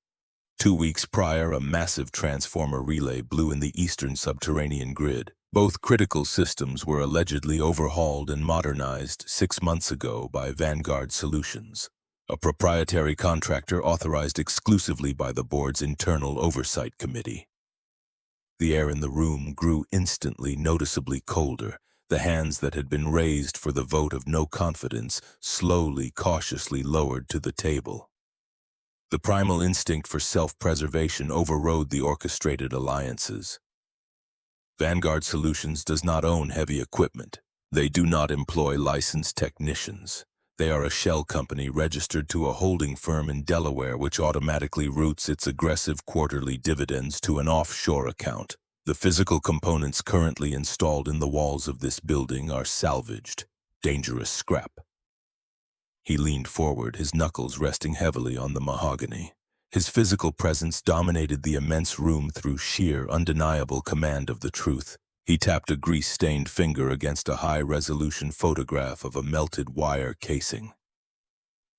2 weeks prior, a massive transformer relay blew in the eastern subterranean grid. Both critical systems were allegedly overhauled and modernized 6 months ago by Vanguard Solutions, a proprietary contractor authorized exclusively by the board's internal oversight committee. The air in the room grew instantly noticeably colder. The hands that had been raised for the vote of no confidence slowly, cautiously lowered to the table. The primal instinct for self-preservation overrode the orchestrated alliances. Vanguard Solutions does not own heavy equipment. They do not employ licensed technicians. They are a shell company registered to a holding firm in Delaware which automatically routes its aggressive quarterly dividends to an offshore account. The physical components currently installed in the walls of this building are salvaged, dangerous scrap. He leaned forward, his knuckles resting heavily on the mahogany. His physical presence dominated the immense room through sheer, undeniable command of the truth. He tapped a grease-stained finger against a high-resolution photograph of a melted wire casing.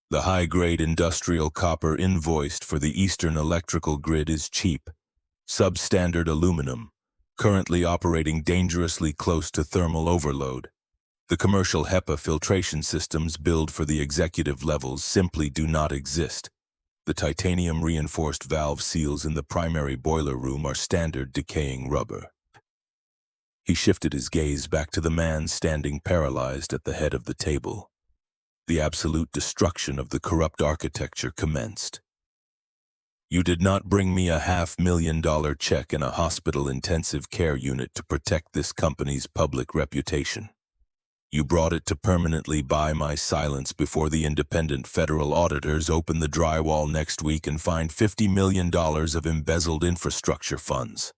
The high-grade industrial copper invoiced for the Eastern electrical grid is cheap, substandard aluminum, currently operating dangerously close to thermal overload. The commercial HEPA filtration systems built for the executive levels simply do not exist. The titanium-reinforced valve seals in the primary boiler room are standard decaying rubber. He shifted his gaze back to the man standing paralyzed at the head of the table. The absolute destruction of the corrupt architecture commenced. You did not bring me a $500,000 check in a hospital intensive care unit to protect this company's public reputation. You brought it to permanently buy my silence before the independent federal auditors open the drywall next week and find $50 million of embezzled infrastructure funds.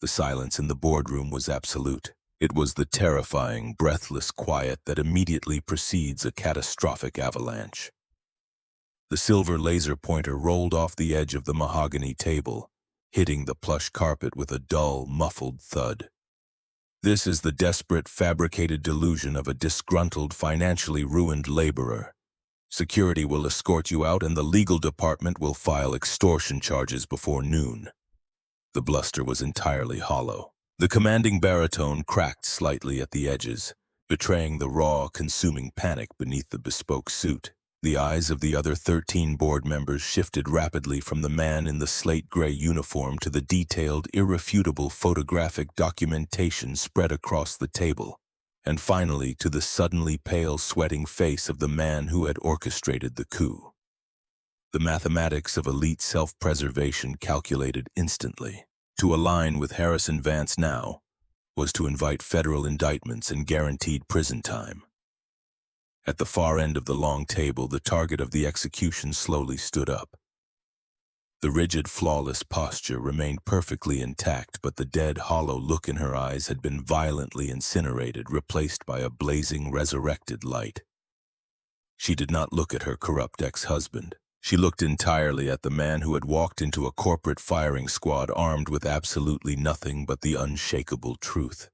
The silence in the boardroom was absolute. It was the terrifying, breathless quiet that immediately precedes a catastrophic avalanche. The silver laser pointer rolled off the edge of the mahogany table, hitting the plush carpet with a dull, muffled thud. This is the desperate, fabricated delusion of a disgruntled, financially ruined laborer. Security will escort you out and the legal department will file extortion charges before noon. The bluster was entirely hollow. The commanding baritone cracked slightly at the edges, betraying the raw, consuming panic beneath the bespoke suit. The eyes of the other 13 board members shifted rapidly from the man in the slate-gray uniform to the detailed, irrefutable photographic documentation spread across the table, and finally to the suddenly pale, sweating face of the man who had orchestrated the coup. The mathematics of elite self-preservation calculated instantly. To align with Harrison Vance now was to invite federal indictments and guaranteed prison time. At the far end of the long table, the target of the execution slowly stood up. The rigid, flawless posture remained perfectly intact, but the dead, hollow look in her eyes had been violently incinerated, replaced by a blazing, resurrected light. She did not look at her corrupt ex-husband. She looked entirely at the man who had walked into a corporate firing squad armed with absolutely nothing but the unshakable truth.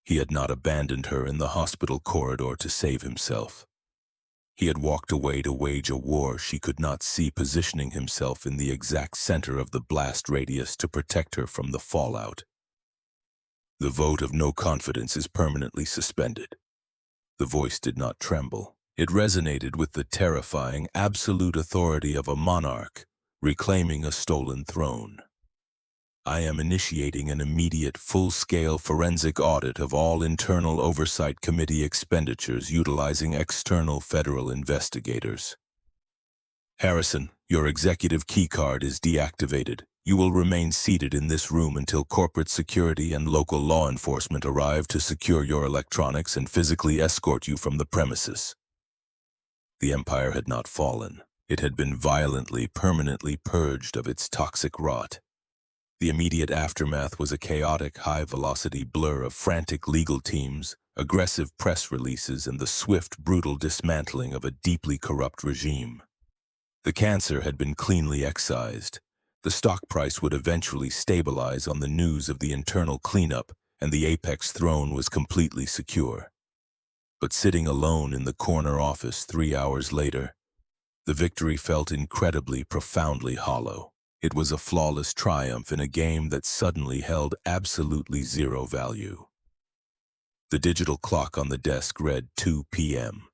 He had not abandoned her in the hospital corridor to save himself. He had walked away to wage a war she could not see, positioning himself in the exact center of the blast radius to protect her from the fallout. The vote of no confidence is permanently suspended. The voice did not tremble. It resonated with the terrifying, absolute authority of a monarch reclaiming a stolen throne. I am initiating an immediate, full-scale forensic audit of all internal oversight committee expenditures utilizing external federal investigators. Harrison, your executive keycard is deactivated. You will remain seated in this room until corporate security and local law enforcement arrive to secure your electronics and physically escort you from the premises. The empire had not fallen. It had been violently, permanently purged of its toxic rot. The immediate aftermath was a chaotic, high-velocity blur of frantic legal teams, aggressive press releases, and the swift, brutal dismantling of a deeply corrupt regime. The cancer had been cleanly excised. The stock price would eventually stabilize on the news of the internal cleanup, and the apex throne was completely secure. But sitting alone in the corner office 3 hours later, the victory felt incredibly, profoundly hollow. It was a flawless triumph in a game that suddenly held absolutely zero value. The digital clock on the desk read 2 p.m.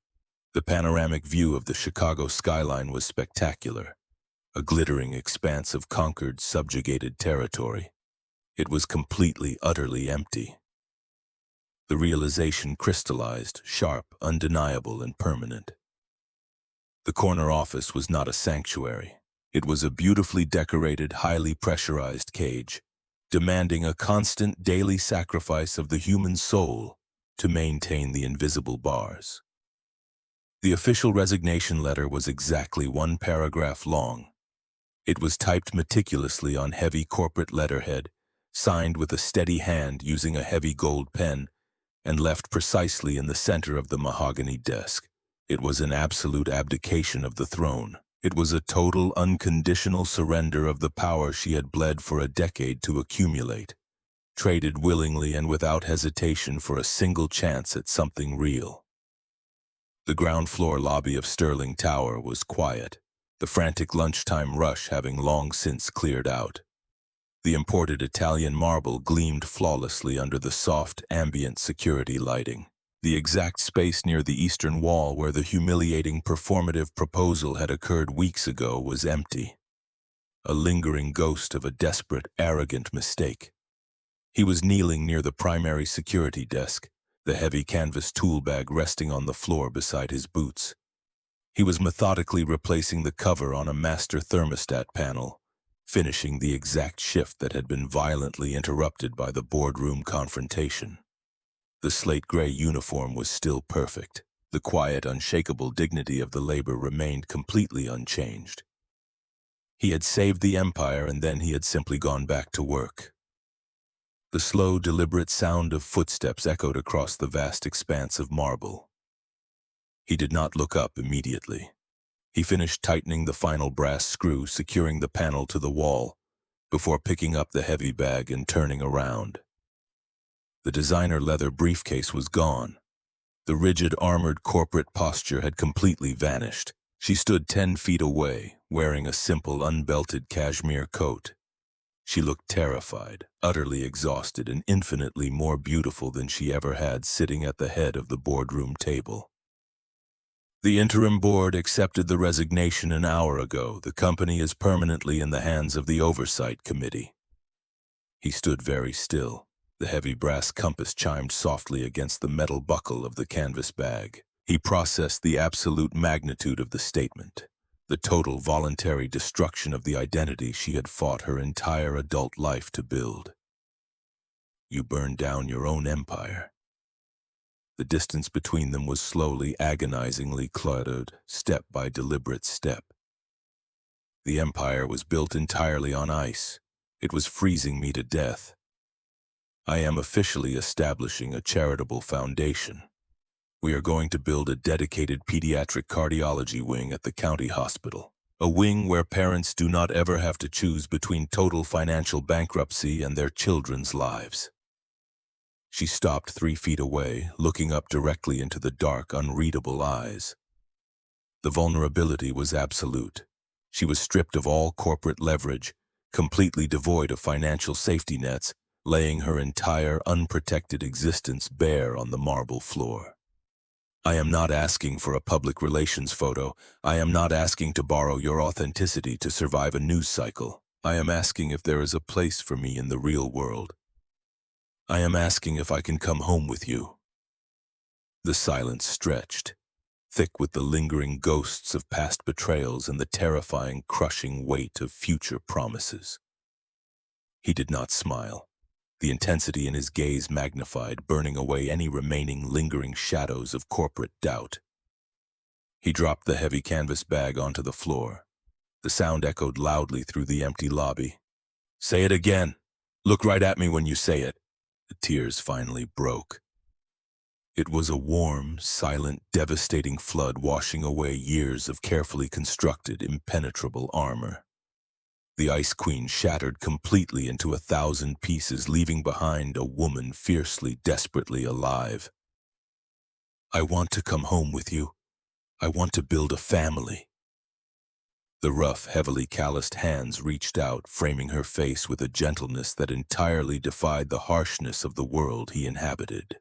The panoramic view of the Chicago skyline was spectacular, a glittering expanse of conquered, subjugated territory. It was completely, utterly empty. The realization crystallized, sharp, undeniable, and permanent. The corner office was not a sanctuary. It was a beautifully decorated, highly pressurized cage, demanding a constant daily sacrifice of the human soul to maintain the invisible bars. The official resignation letter was exactly 1 paragraph long. It was typed meticulously on heavy corporate letterhead, signed with a steady hand using a heavy gold pen, and left precisely in the center of the mahogany desk. It was an absolute abdication of the throne. It was a total, unconditional surrender of the power she had bled for a decade to accumulate, traded willingly and without hesitation for a single chance at something real. The ground floor lobby of Sterling Tower was quiet, the frantic lunchtime rush having long since cleared out. The imported Italian marble gleamed flawlessly under the soft, ambient security lighting. The exact space near the eastern wall where the humiliating performative proposal had occurred weeks ago was empty, a lingering ghost of a desperate, arrogant mistake. He was kneeling near the primary security desk, the heavy canvas tool bag resting on the floor beside his boots. He was methodically replacing the cover on a master thermostat panel, finishing the exact shift that had been violently interrupted by the boardroom confrontation. The slate-gray uniform was still perfect. The quiet, unshakable dignity of the labor remained completely unchanged. He had saved the empire, and then he had simply gone back to work. The slow, deliberate sound of footsteps echoed across the vast expanse of marble. He did not look up immediately. He finished tightening the final brass screw securing the panel to the wall before picking up the heavy bag and turning around. The designer leather briefcase was gone. The rigid, armored corporate posture had completely vanished. She stood 10 feet away, wearing a simple, unbelted cashmere coat. She looked terrified, utterly exhausted, and infinitely more beautiful than she ever had sitting at the head of the boardroom table. The interim board accepted the resignation an hour ago. The company is permanently in the hands of the Oversight Committee. He stood very still. The heavy brass compass chimed softly against the metal buckle of the canvas bag. He processed the absolute magnitude of the statement, the total voluntary destruction of the identity she had fought her entire adult life to build. You burned down your own empire. The distance between them was slowly, agonizingly cluttered, step by deliberate step. The empire was built entirely on ice. It was freezing me to death. I am officially establishing a charitable foundation. We are going to build a dedicated pediatric cardiology wing at the county hospital. A wing where parents do not ever have to choose between total financial bankruptcy and their children's lives. She stopped 3 feet away, looking up directly into the dark, unreadable eyes. The vulnerability was absolute. She was stripped of all corporate leverage, completely devoid of financial safety nets, laying her entire unprotected existence bare on the marble floor. I am not asking for a public relations photo. I am not asking to borrow your authenticity to survive a news cycle. I am asking if there is a place for me in the real world. I am asking if I can come home with you. The silence stretched, thick with the lingering ghosts of past betrayals and the terrifying, crushing weight of future promises. He did not smile. The intensity in his gaze magnified, burning away any remaining lingering shadows of corporate doubt. He dropped the heavy canvas bag onto the floor. The sound echoed loudly through the empty lobby. Say it again. Look right at me when you say it. The tears finally broke. It was a warm, silent, devastating flood washing away years of carefully constructed, impenetrable armor. The Ice Queen shattered completely into 1,000 pieces, leaving behind a woman fiercely, desperately alive. I want to come home with you. I want to build a family. The rough, heavily calloused hands reached out, framing her face with a gentleness that entirely defied the harshness of the world he inhabited.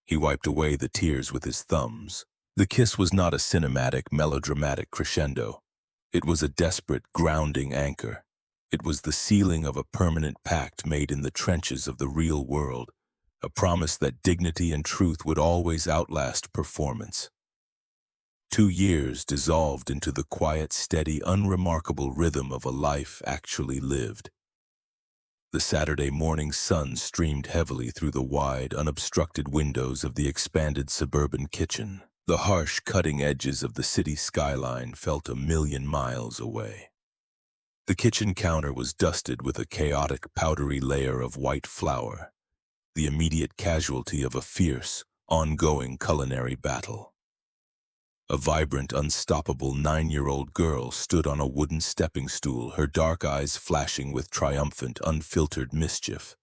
He wiped away the tears with his thumbs. The kiss was not a cinematic, melodramatic crescendo. It was a desperate, grounding anchor. It was the sealing of a permanent pact made in the trenches of the real world, a promise that dignity and truth would always outlast performance. 2 years dissolved into the quiet, steady, unremarkable rhythm of a life actually lived. The Saturday morning sun streamed heavily through the wide, unobstructed windows of the expanded suburban kitchen. The harsh, cutting edges of the city skyline felt a million miles away. The kitchen counter was dusted with a chaotic, powdery layer of white flour, the immediate casualty of a fierce, ongoing culinary battle. A vibrant, unstoppable 9-year-old girl stood on a wooden stepping stool, her dark eyes flashing with triumphant, unfiltered mischief.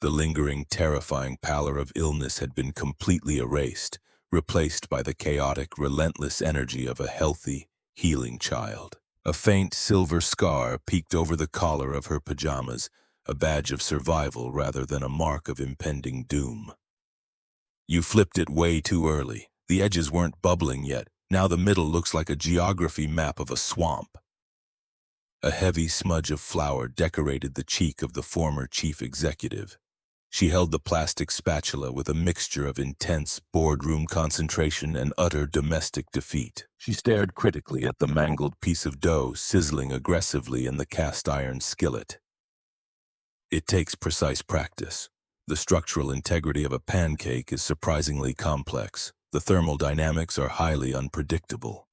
The lingering, terrifying pallor of illness had been completely erased, replaced by the chaotic, relentless energy of a healthy, healing child. A faint silver scar peeked over the collar of her pajamas, a badge of survival rather than a mark of impending doom. "You flipped it way too early. The edges weren't bubbling yet. Now the middle looks like a geography map of a swamp." A heavy smudge of flour decorated the cheek of the former chief executive. She held the plastic spatula with a mixture of intense boardroom concentration and utter domestic defeat. She stared critically at the mangled piece of dough sizzling aggressively in the cast-iron skillet. It takes precise practice. The structural integrity of a pancake is surprisingly complex. The thermal dynamics are highly unpredictable.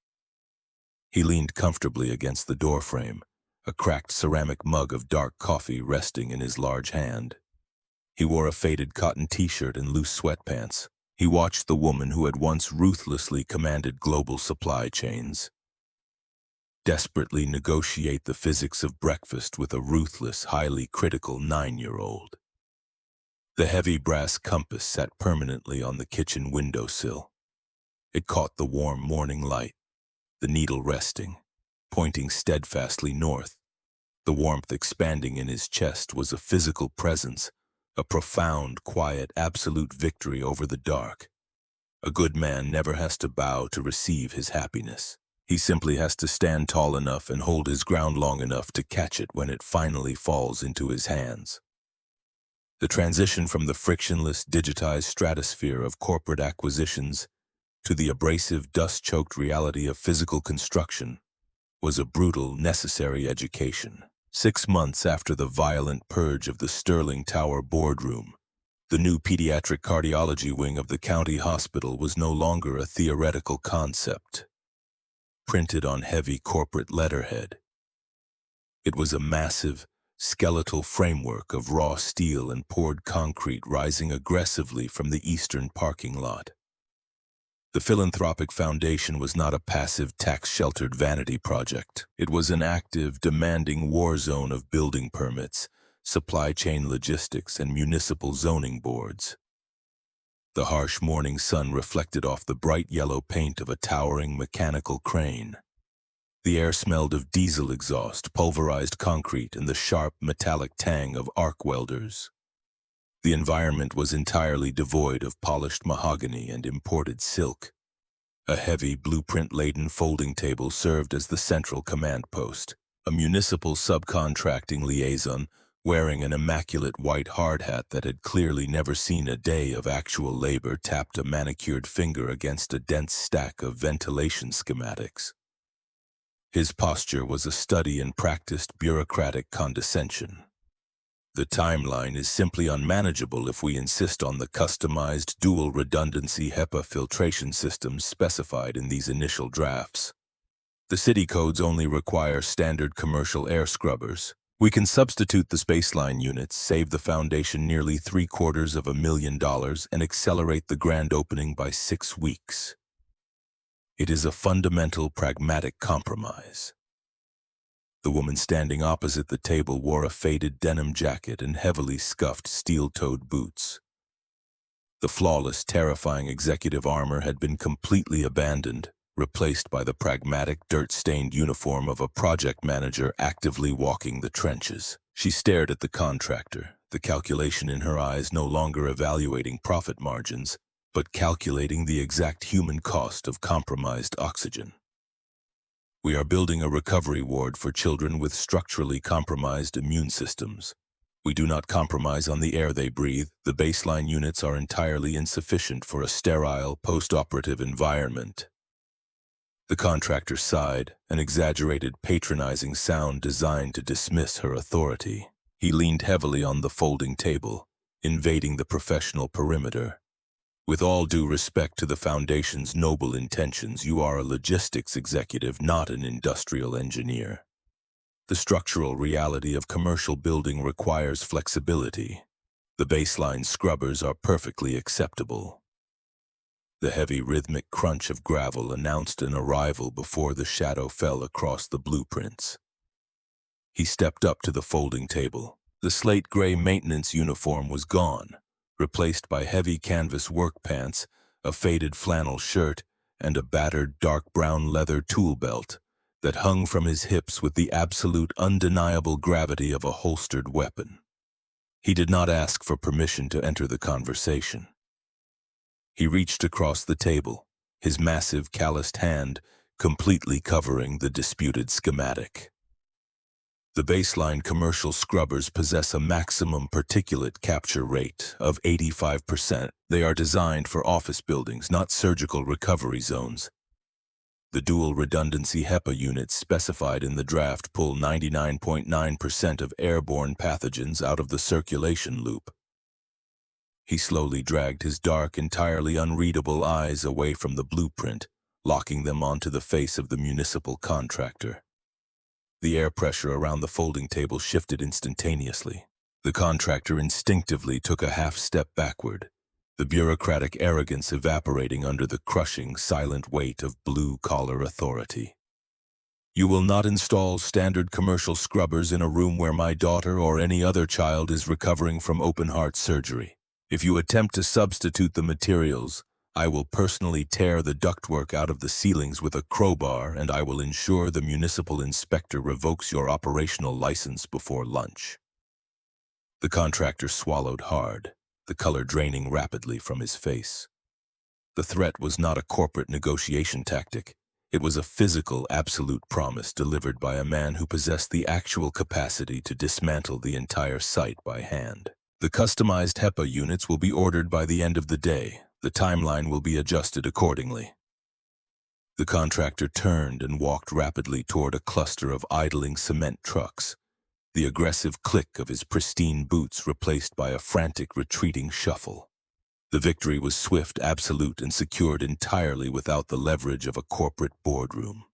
He leaned comfortably against the doorframe, a cracked ceramic mug of dark coffee resting in his large hand. He wore a faded cotton t-shirt and loose sweatpants. He watched the woman who had once ruthlessly commanded global supply chains desperately negotiate the physics of breakfast with a ruthless, highly critical 9-year-old. The heavy brass compass sat permanently on the kitchen windowsill. It caught the warm morning light, the needle resting, pointing steadfastly north. The warmth expanding in his chest was a physical presence, a profound, quiet, absolute victory over the dark. A good man never has to bow to receive his happiness. He simply has to stand tall enough and hold his ground long enough to catch it when it finally falls into his hands. The transition from the frictionless, digitized stratosphere of corporate acquisitions to the abrasive, dust-choked reality of physical construction was a brutal, necessary education. 6 months after the violent purge of the Sterling Tower boardroom, the new pediatric cardiology wing of the county hospital was no longer a theoretical concept, printed on heavy corporate letterhead. It was a massive, skeletal framework of raw steel and poured concrete rising aggressively from the eastern parking lot. The philanthropic foundation was not a passive, tax-sheltered vanity project. It was an active, demanding war zone of building permits, supply chain logistics, and municipal zoning boards. The harsh morning sun reflected off the bright yellow paint of a towering mechanical crane. The air smelled of diesel exhaust, pulverized concrete, and the sharp, metallic tang of arc welders. The environment was entirely devoid of polished mahogany and imported silk. A heavy, blueprint-laden folding table served as the central command post. A municipal subcontracting liaison, wearing an immaculate white hard hat that had clearly never seen a day of actual labor, tapped a manicured finger against a dense stack of ventilation schematics. His posture was a study in practiced bureaucratic condescension. The timeline is simply unmanageable if we insist on the customized dual redundancy HEPA filtration systems specified in these initial drafts. The city codes only require standard commercial air scrubbers. We can substitute the spaceline units, save the foundation nearly $750,000, and accelerate the grand opening by 6 weeks. It is a fundamental, pragmatic compromise. The woman standing opposite the table wore a faded denim jacket and heavily scuffed steel-toed boots. The flawless, terrifying executive armor had been completely abandoned. replaced by the pragmatic, dirt-stained uniform of a project manager actively walking the trenches. She stared at the contractor, the calculation in her eyes no longer evaluating profit margins, but calculating the exact human cost of compromised oxygen. We are building a recovery ward for children with structurally compromised immune systems. We do not compromise on the air they breathe. The baseline units are entirely insufficient for a sterile, post-operative environment. The contractor sighed, an exaggerated, patronizing sound designed to dismiss her authority. He leaned heavily on the folding table, invading the professional perimeter. With all due respect to the Foundation's noble intentions, you are a logistics executive, not an industrial engineer. The structural reality of commercial building requires flexibility. The baseline scrubbers are perfectly acceptable. The heavy rhythmic crunch of gravel announced an arrival before the shadow fell across the blueprints. He stepped up to the folding table. The slate-gray maintenance uniform was gone, replaced by heavy canvas work pants, a faded flannel shirt, and a battered dark brown leather tool belt that hung from his hips with the absolute undeniable gravity of a holstered weapon. He did not ask for permission to enter the conversation. He reached across the table, his massive calloused hand completely covering the disputed schematic. The baseline commercial scrubbers possess a maximum particulate capture rate of 85%. They are designed for office buildings, not surgical recovery zones. The dual redundancy HEPA units specified in the draft pull 99.9% of airborne pathogens out of the circulation loop. He slowly dragged his dark, entirely unreadable eyes away from the blueprint, locking them onto the face of the municipal contractor. The air pressure around the folding table shifted instantaneously. The contractor instinctively took a half-step backward, the bureaucratic arrogance evaporating under the crushing, silent weight of blue-collar authority. You will not install standard commercial scrubbers in a room where my daughter or any other child is recovering from open-heart surgery. If you attempt to substitute the materials, I will personally tear the ductwork out of the ceilings with a crowbar, and I will ensure the municipal inspector revokes your operational license before lunch. The contractor swallowed hard, the color draining rapidly from his face. The threat was not a corporate negotiation tactic. It was a physical, absolute promise delivered by a man who possessed the actual capacity to dismantle the entire site by hand. The customized HEPA units will be ordered by the end of the day. The timeline will be adjusted accordingly. The contractor turned and walked rapidly toward a cluster of idling cement trucks, the aggressive click of his pristine boots replaced by a frantic retreating shuffle. The victory was swift, absolute, and secured entirely without the leverage of a corporate boardroom.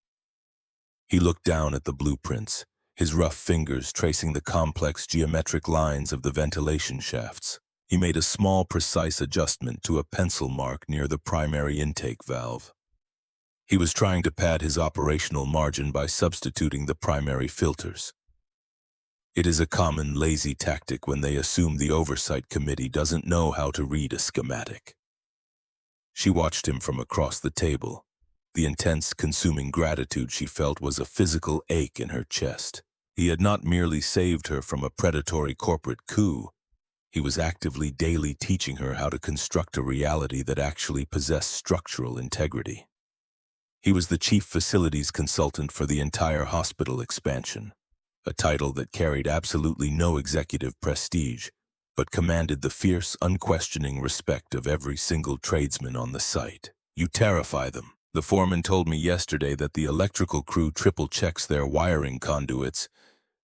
He looked down at the blueprints, his rough fingers tracing the complex geometric lines of the ventilation shafts. He made a small, precise adjustment to a pencil mark near the primary intake valve. He was trying to pad his operational margin by substituting the primary filters. It is a common, lazy tactic when they assume the oversight committee doesn't know how to read a schematic. She watched him from across the table. The intense, consuming gratitude she felt was a physical ache in her chest. He had not merely saved her from a predatory corporate coup. He was actively daily teaching her how to construct a reality that actually possessed structural integrity. He was the chief facilities consultant for the entire hospital expansion, a title that carried absolutely no executive prestige, but commanded the fierce, unquestioning respect of every single tradesman on the site. You terrify them. The foreman told me yesterday that the electrical crew triple checks their wiring conduits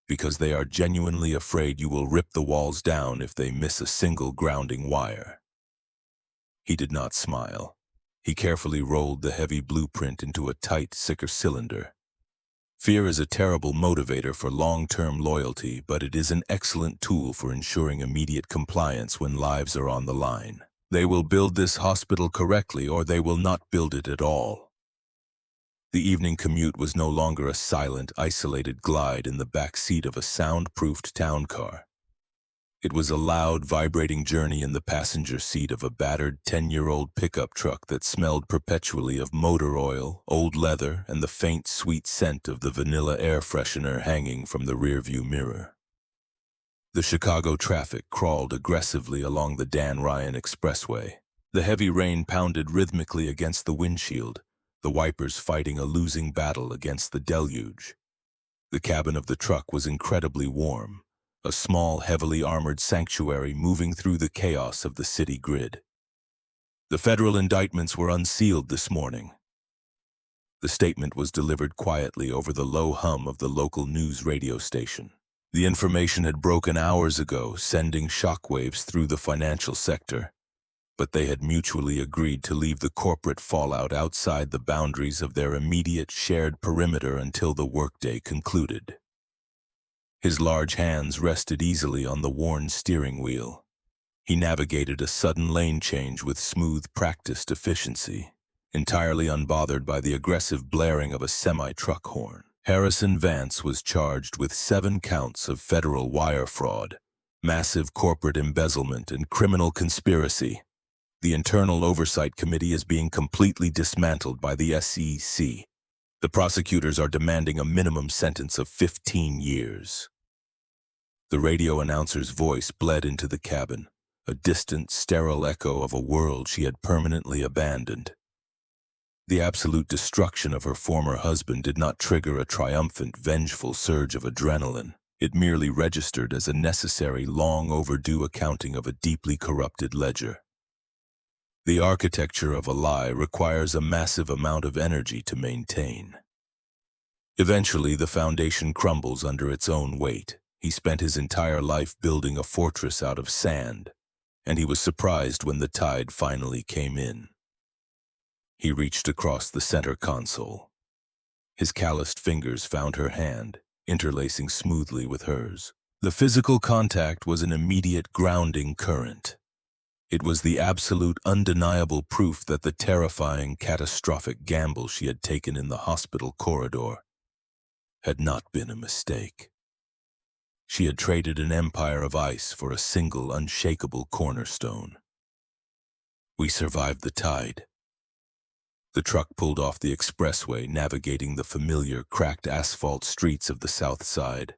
because they are genuinely afraid you will rip the walls down if they miss a single grounding wire. He did not smile. He carefully rolled the heavy blueprint into a tight, thicker cylinder. Fear is a terrible motivator for long-term loyalty, but it is an excellent tool for ensuring immediate compliance when lives are on the line. They will build this hospital correctly, or they will not build it at all. The evening commute was no longer a silent, isolated glide in the back seat of a soundproofed town car. It was a loud, vibrating journey in the passenger seat of a battered 10-year-old pickup truck that smelled perpetually of motor oil, old leather, and the faint, sweet scent of the vanilla air freshener hanging from the rearview mirror. The Chicago traffic crawled aggressively along the Dan Ryan Expressway. The heavy rain pounded rhythmically against the windshield, the wipers fighting a losing battle against the deluge. The cabin of the truck was incredibly warm, a small, heavily armored sanctuary moving through the chaos of the city grid. The federal indictments were unsealed this morning. The statement was delivered quietly over the low hum of the local news radio station. The information had broken hours ago, sending shockwaves through the financial sector, but they had mutually agreed to leave the corporate fallout outside the boundaries of their immediate shared perimeter until the workday concluded. His large hands rested easily on the worn steering wheel. He navigated a sudden lane change with smooth, practiced efficiency, entirely unbothered by the aggressive blaring of a semi-truck horn. Harrison Vance was charged with 7 counts of federal wire fraud, massive corporate embezzlement, and criminal conspiracy. The Internal Oversight Committee is being completely dismantled by the SEC. The prosecutors are demanding a minimum sentence of 15 years. The radio announcer's voice bled into the cabin, a distant, sterile echo of a world she had permanently abandoned. The absolute destruction of her former husband did not trigger a triumphant, vengeful surge of adrenaline. It merely registered as a necessary, long-overdue accounting of a deeply corrupted ledger. The architecture of a lie requires a massive amount of energy to maintain. Eventually, the foundation crumbles under its own weight. He spent his entire life building a fortress out of sand, and he was surprised when the tide finally came in. He reached across the center console. His calloused fingers found her hand, interlacing smoothly with hers. The physical contact was an immediate grounding current. It was the absolute, undeniable proof that the terrifying, catastrophic gamble she had taken in the hospital corridor had not been a mistake. She had traded an empire of ice for a single, unshakable cornerstone. We survived the tide. The truck pulled off the expressway, navigating the familiar, cracked asphalt streets of the South Side.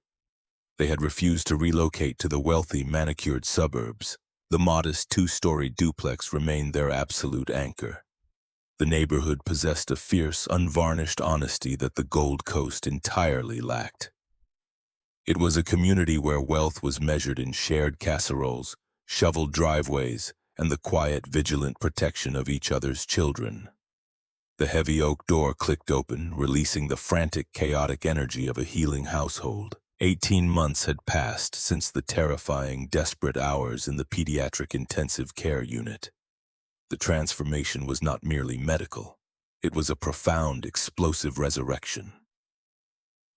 They had refused to relocate to the wealthy, manicured suburbs. The modest 2-story duplex remained their absolute anchor. The neighborhood possessed a fierce, unvarnished honesty that the Gold Coast entirely lacked. It was a community where wealth was measured in shared casseroles, shoveled driveways, and the quiet, vigilant protection of each other's children. The heavy oak door clicked open, releasing the frantic, chaotic energy of a healing household. 18 months had passed since the terrifying, desperate hours in the pediatric intensive care unit. The transformation was not merely medical. It was a profound, explosive resurrection.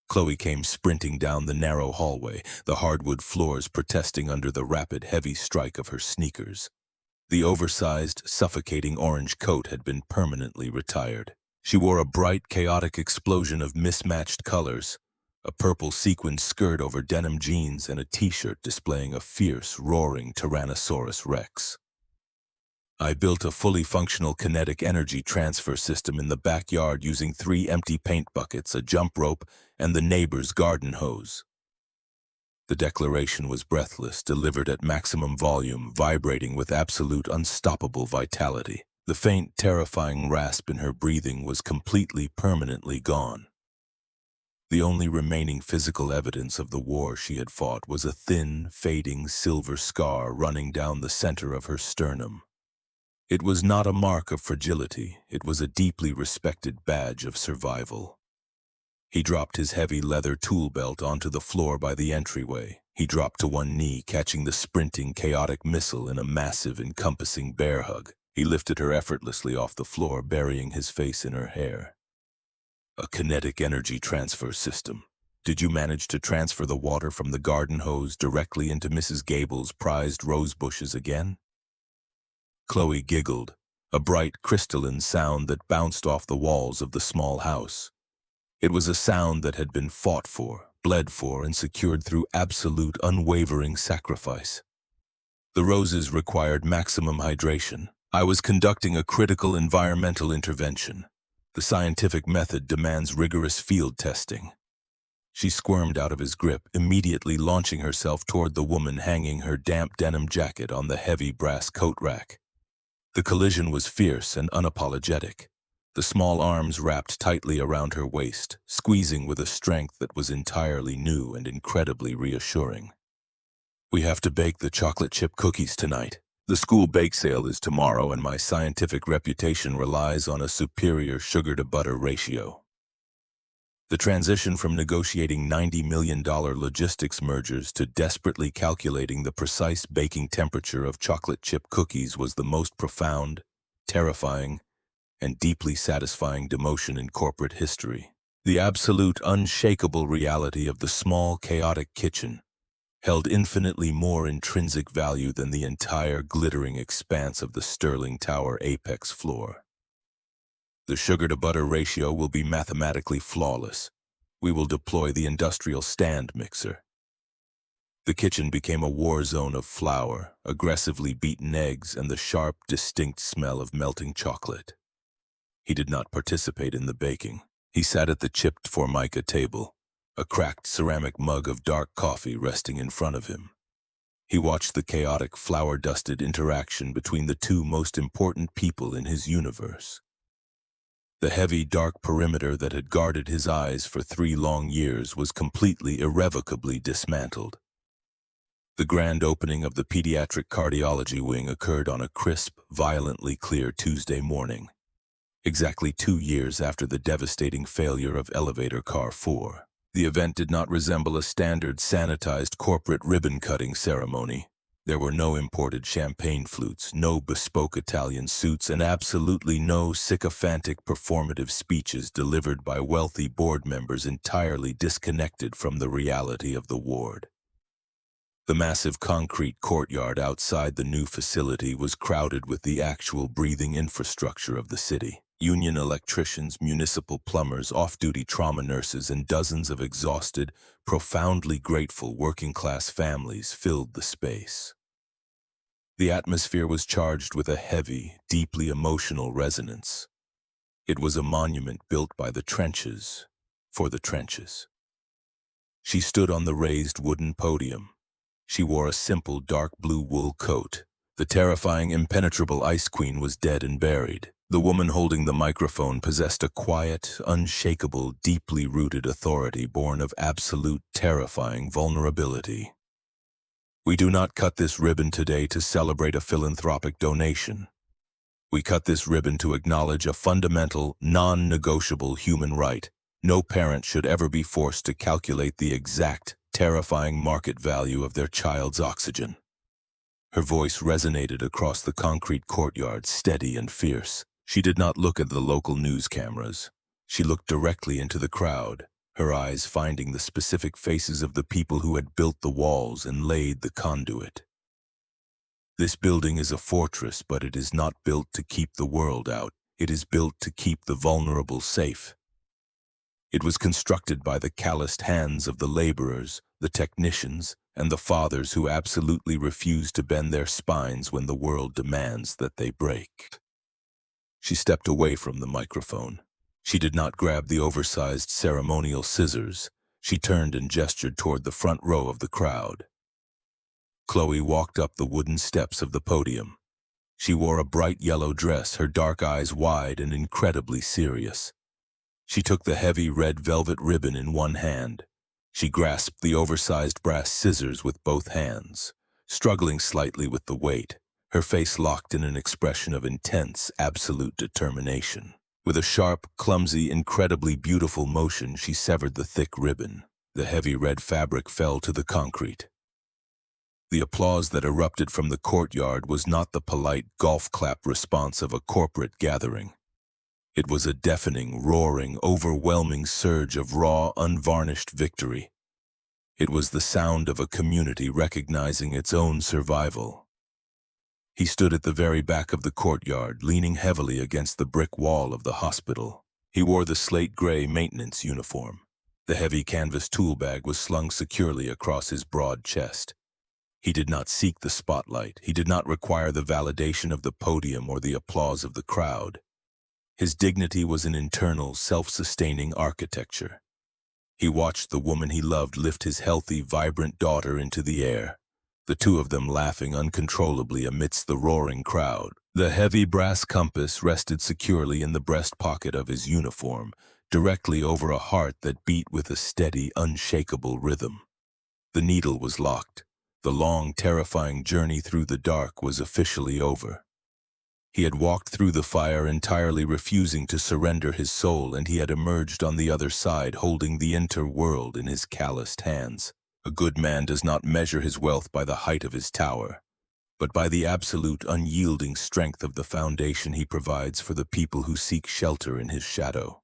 Chloe came sprinting down the narrow hallway, the hardwood floors protesting under the rapid, heavy strike of her sneakers. The oversized, suffocating orange coat had been permanently retired. She wore a bright, chaotic explosion of mismatched colors, a purple sequined skirt over denim jeans and a t-shirt displaying a fierce, roaring Tyrannosaurus Rex. I built a fully functional kinetic energy transfer system in the backyard using 3 empty paint buckets, a jump rope, and the neighbor's garden hose. The declaration was breathless, delivered at maximum volume, vibrating with absolute unstoppable vitality. The faint, terrifying rasp in her breathing was completely, permanently gone. The only remaining physical evidence of the war she had fought was a thin, fading silver scar running down the center of her sternum. It was not a mark of fragility, it was a deeply respected badge of survival. He dropped his heavy leather tool belt onto the floor by the entryway. He dropped to one knee, catching the sprinting, chaotic missile in a massive, encompassing bear hug. He lifted her effortlessly off the floor, burying his face in her hair. A kinetic energy transfer system. Did you manage to transfer the water from the garden hose directly into Mrs. Gable's prized rose bushes again? Chloe giggled, a bright, crystalline sound that bounced off the walls of the small house. It was a sound that had been fought for, bled for, and secured through absolute, unwavering sacrifice. The roses required maximum hydration. I was conducting a critical environmental intervention. The scientific method demands rigorous field testing. She squirmed out of his grip, immediately launching herself toward the woman hanging her damp denim jacket on the heavy brass coat rack. The collision was fierce and unapologetic. The small arms wrapped tightly around her waist, squeezing with a strength that was entirely new and incredibly reassuring. We have to bake the chocolate chip cookies tonight. The school bake sale is tomorrow, and my scientific reputation relies on a superior sugar-to-butter ratio. The transition from negotiating $90 million logistics mergers to desperately calculating the precise baking temperature of chocolate chip cookies was the most profound, terrifying, and deeply satisfying demotion in corporate history. The absolute, unshakable reality of the small, chaotic kitchen held infinitely more intrinsic value than the entire glittering expanse of the Sterling Tower apex floor. The sugar-to-butter ratio will be mathematically flawless. We will deploy the industrial stand mixer. The kitchen became a war zone of flour, aggressively beaten eggs, and the sharp, distinct smell of melting chocolate. He did not participate in the baking. He sat at the chipped formica table, a cracked ceramic mug of dark coffee resting in front of him. He watched the chaotic, flour-dusted interaction between the two most important people in his universe. The heavy, dark perimeter that had guarded his eyes for 3 long years was completely, irrevocably dismantled. The grand opening of the pediatric cardiology wing occurred on a crisp, violently clear Tuesday morning, exactly 2 years after the devastating failure of Elevator Car 4. The event did not resemble a standard, sanitized corporate ribbon-cutting ceremony. There were no imported champagne flutes, no bespoke Italian suits, and absolutely no sycophantic performative speeches delivered by wealthy board members entirely disconnected from the reality of the ward. The massive concrete courtyard outside the new facility was crowded with the actual breathing infrastructure of the city. Union electricians, municipal plumbers, off-duty trauma nurses, and dozens of exhausted, profoundly grateful working-class families filled the space. The atmosphere was charged with a heavy, deeply emotional resonance. It was a monument built by the trenches, for the trenches. She stood on the raised wooden podium. She wore a simple dark blue wool coat. The terrifying, impenetrable Ice Queen was dead and buried. The woman holding the microphone possessed a quiet, unshakable, deeply rooted authority born of absolute, terrifying vulnerability. We do not cut this ribbon today to celebrate a philanthropic donation. We cut this ribbon to acknowledge a fundamental, non-negotiable human right. No parent should ever be forced to calculate the exact, terrifying market value of their child's oxygen. Her voice resonated across the concrete courtyard, steady and fierce. She did not look at the local news cameras. She looked directly into the crowd, her eyes finding the specific faces of the people who had built the walls and laid the conduit. This building is a fortress, but it is not built to keep the world out. It is built to keep the vulnerable safe. It was constructed by the calloused hands of the laborers, the technicians, and the fathers who absolutely refuse to bend their spines when the world demands that they break. She stepped away from the microphone. She did not grab the oversized ceremonial scissors. She turned and gestured toward the front row of the crowd. Chloe walked up the wooden steps of the podium. She wore a bright yellow dress, her dark eyes wide and incredibly serious. She took the heavy red velvet ribbon in one hand. She grasped the oversized brass scissors with both hands, struggling slightly with the weight, her face locked in an expression of intense, absolute determination. With a sharp, clumsy, incredibly beautiful motion, she severed the thick ribbon. The heavy red fabric fell to the concrete. The applause that erupted from the courtyard was not the polite golf clap response of a corporate gathering. It was a deafening, roaring, overwhelming surge of raw, unvarnished victory. It was the sound of a community recognizing its own survival. He stood at the very back of the courtyard, leaning heavily against the brick wall of the hospital. He wore the slate-gray maintenance uniform. The heavy canvas tool bag was slung securely across his broad chest. He did not seek the spotlight. He did not require the validation of the podium or the applause of the crowd. His dignity was an internal, self-sustaining architecture. He watched the woman he loved lift his healthy, vibrant daughter into the air, the two of them laughing uncontrollably amidst the roaring crowd. The heavy brass compass rested securely in the breast pocket of his uniform, directly over a heart that beat with a steady, unshakable rhythm. The needle was locked. The long, terrifying journey through the dark was officially over. He had walked through the fire entirely refusing to surrender his soul, and he had emerged on the other side holding the interworld in his calloused hands. A good man does not measure his wealth by the height of his tower, but by the absolute, unyielding strength of the foundation he provides for the people who seek shelter in his shadow.